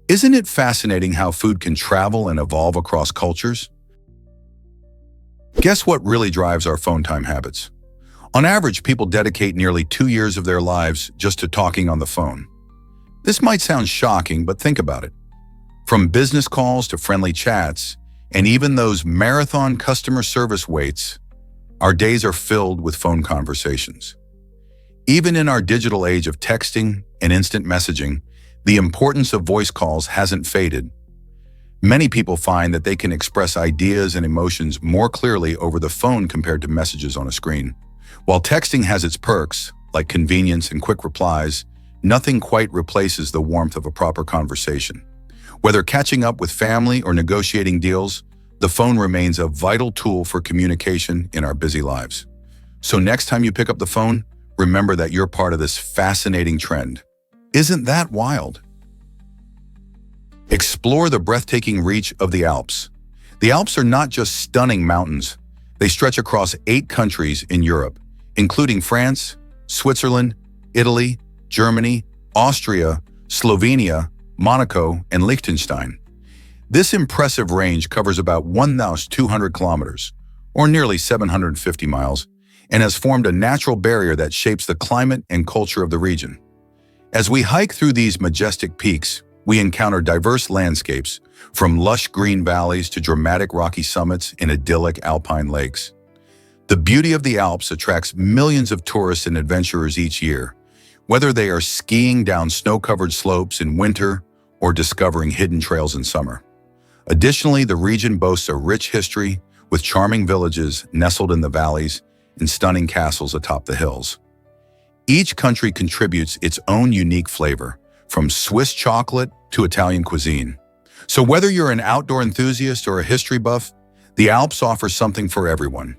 Isn't it fascinating how food can travel and evolve across cultures? Guess what really drives our phone time habits? On average, people dedicate nearly 2 years of their lives just to talking on the phone. This might sound shocking, but think about it. From business calls to friendly chats, and even those marathon customer service waits, our days are filled with phone conversations. Even in our digital age of texting and instant messaging, the importance of voice calls hasn't faded. Many people find that they can express ideas and emotions more clearly over the phone compared to messages on a screen. While texting has its perks, like convenience and quick replies, nothing quite replaces the warmth of a proper conversation. Whether catching up with family or negotiating deals, the phone remains a vital tool for communication in our busy lives. So next time you pick up the phone, remember that you're part of this fascinating trend. Isn't that wild? Explore the breathtaking reach of the Alps. The Alps are not just stunning mountains. They stretch across 8 countries in Europe, including France, Switzerland, Italy, Germany, Austria, Slovenia, Monaco, and Liechtenstein. This impressive range covers about 1,200 kilometers, or nearly 750 miles, and has formed a natural barrier that shapes the climate and culture of the region. As we hike through these majestic peaks, we encounter diverse landscapes, from lush green valleys to dramatic rocky summits and idyllic alpine lakes. The beauty of the Alps attracts millions of tourists and adventurers each year, whether they are skiing down snow-covered slopes in winter or discovering hidden trails in summer. Additionally, the region boasts a rich history with charming villages nestled in the valleys and stunning castles atop the hills. Each country contributes its own unique flavor, from Swiss chocolate to Italian cuisine. So whether you're an outdoor enthusiast or a history buff, the Alps offer something for everyone.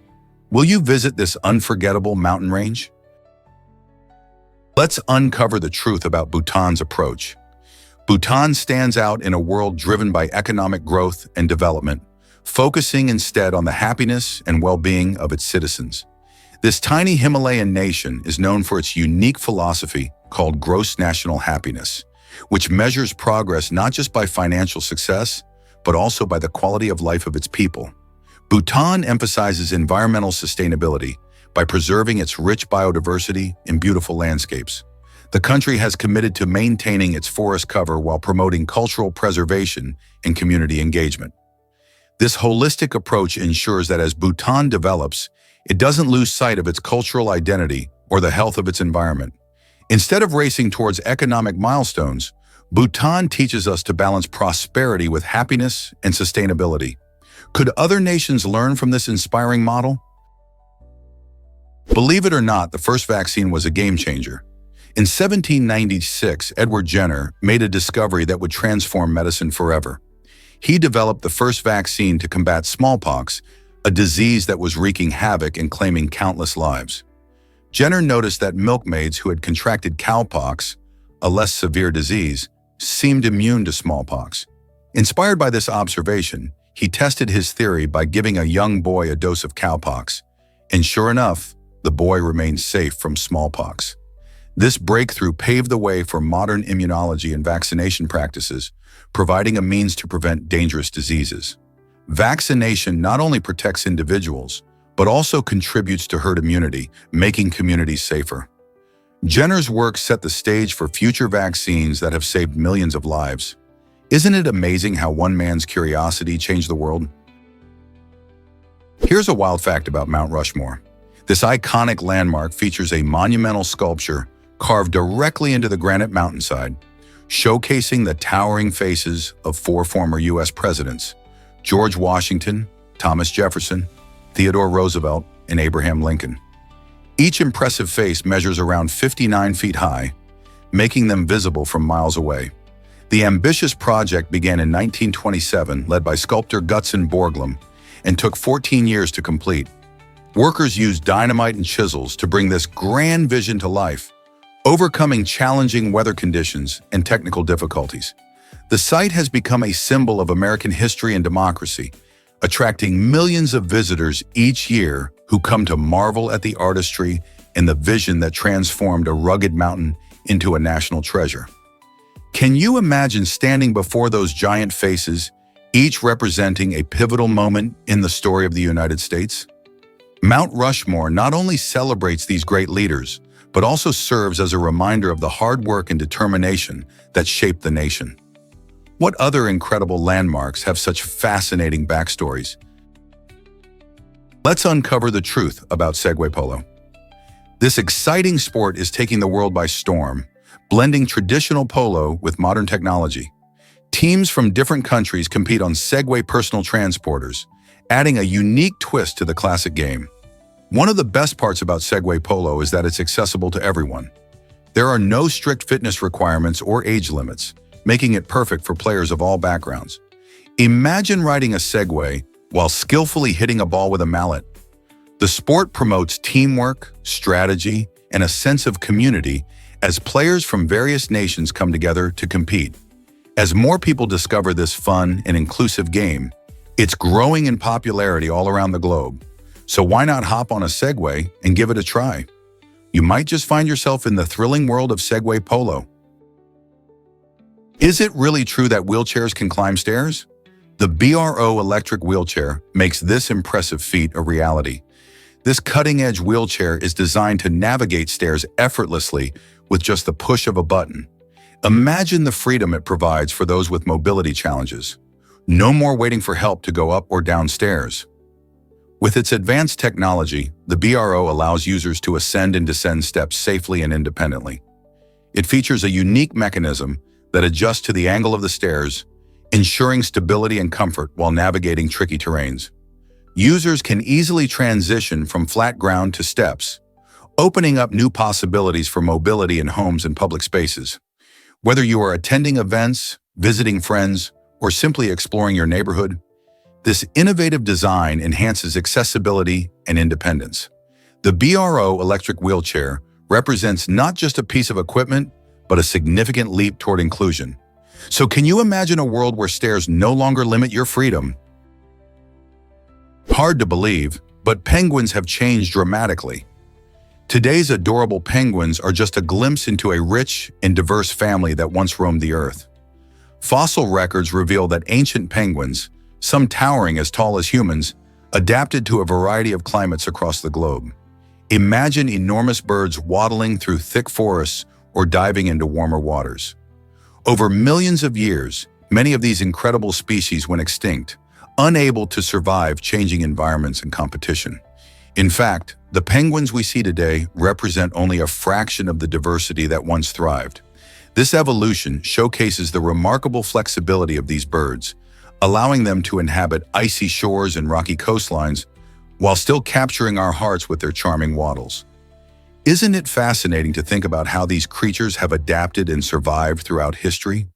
Will you visit this unforgettable mountain range? Let's uncover the truth about Bhutan's approach. Bhutan stands out in a world driven by economic growth and development, focusing instead on the happiness and well-being of its citizens. This tiny Himalayan nation is known for its unique philosophy called gross national happiness, which measures progress not just by financial success, but also by the quality of life of its people. Bhutan emphasizes environmental sustainability by preserving its rich biodiversity and beautiful landscapes. The country has committed to maintaining its forest cover while promoting cultural preservation and community engagement. This holistic approach ensures that as Bhutan develops, it doesn't lose sight of its cultural identity or the health of its environment. Instead of racing towards economic milestones, Bhutan teaches us to balance prosperity with happiness and sustainability. Could other nations learn from this inspiring model? Believe it or not, the first vaccine was a game changer. In 1796, Edward Jenner made a discovery that would transform medicine forever. He developed the first vaccine to combat smallpox, a disease that was wreaking havoc and claiming countless lives. Jenner noticed that milkmaids who had contracted cowpox, a less severe disease, seemed immune to smallpox. Inspired by this observation, he tested his theory by giving a young boy a dose of cowpox, and sure enough, the boy remained safe from smallpox. This breakthrough paved the way for modern immunology and vaccination practices, providing a means to prevent dangerous diseases. Vaccination not only protects individuals, but also contributes to herd immunity, making communities safer. Jenner's work set the stage for future vaccines that have saved millions of lives. Isn't it amazing how one man's curiosity changed the world? Here's a wild fact about Mount Rushmore. This iconic landmark features a monumental sculpture carved directly into the granite mountainside, showcasing the towering faces of 4 former U.S. presidents: George Washington, Thomas Jefferson, Theodore Roosevelt, and Abraham Lincoln. Each impressive face measures around 59 feet high, making them visible from miles away. The ambitious project began in 1927, led by sculptor Gutzon Borglum, and took 14 years to complete. Workers used dynamite and chisels to bring this grand vision to life, overcoming challenging weather conditions and technical difficulties. The site has become a symbol of American history and democracy, attracting millions of visitors each year who come to marvel at the artistry and the vision that transformed a rugged mountain into a national treasure. Can you imagine standing before those giant faces, each representing a pivotal moment in the story of the United States? Mount Rushmore not only celebrates these great leaders, but also serves as a reminder of the hard work and determination that shaped the nation. What other incredible landmarks have such fascinating backstories? Let's uncover the truth about Segway Polo. This exciting sport is taking the world by storm, blending traditional polo with modern technology. Teams from different countries compete on Segway personal transporters, adding a unique twist to the classic game. One of the best parts about Segway Polo is that it's accessible to everyone. There are no strict fitness requirements or age limits, making it perfect for players of all backgrounds. Imagine riding a Segway while skillfully hitting a ball with a mallet. The sport promotes teamwork, strategy, and a sense of community as players from various nations come together to compete. As more people discover this fun and inclusive game, it's growing in popularity all around the globe. So why not hop on a Segway and give it a try? You might just find yourself in the thrilling world of Segway Polo. Is it really true that wheelchairs can climb stairs? The BRO electric wheelchair makes this impressive feat a reality. This cutting-edge wheelchair is designed to navigate stairs effortlessly with just the push of a button. Imagine the freedom it provides for those with mobility challenges. No more waiting for help to go up or down stairs. With its advanced technology, the BRO allows users to ascend and descend steps safely and independently. It features a unique mechanism that adjusts to the angle of the stairs, ensuring stability and comfort while navigating tricky terrains. Users can easily transition from flat ground to steps, opening up new possibilities for mobility in homes and public spaces. Whether you are attending events, visiting friends, or simply exploring your neighborhood, this innovative design enhances accessibility and independence. The BRO electric wheelchair represents not just a piece of equipment, but a significant leap toward inclusion. So can you imagine a world where stairs no longer limit your freedom? Hard to believe, but penguins have changed dramatically. Today's adorable penguins are just a glimpse into a rich and diverse family that once roamed the earth. Fossil records reveal that ancient penguins, some towering as tall as humans, adapted to a variety of climates across the globe. Imagine enormous birds waddling through thick forests or diving into warmer waters. Over millions of years, many of these incredible species went extinct, unable to survive changing environments and competition. In fact, the penguins we see today represent only a fraction of the diversity that once thrived. This evolution showcases the remarkable flexibility of these birds, allowing them to inhabit icy shores and rocky coastlines while still capturing our hearts with their charming waddles. Isn't it fascinating to think about how these creatures have adapted and survived throughout history?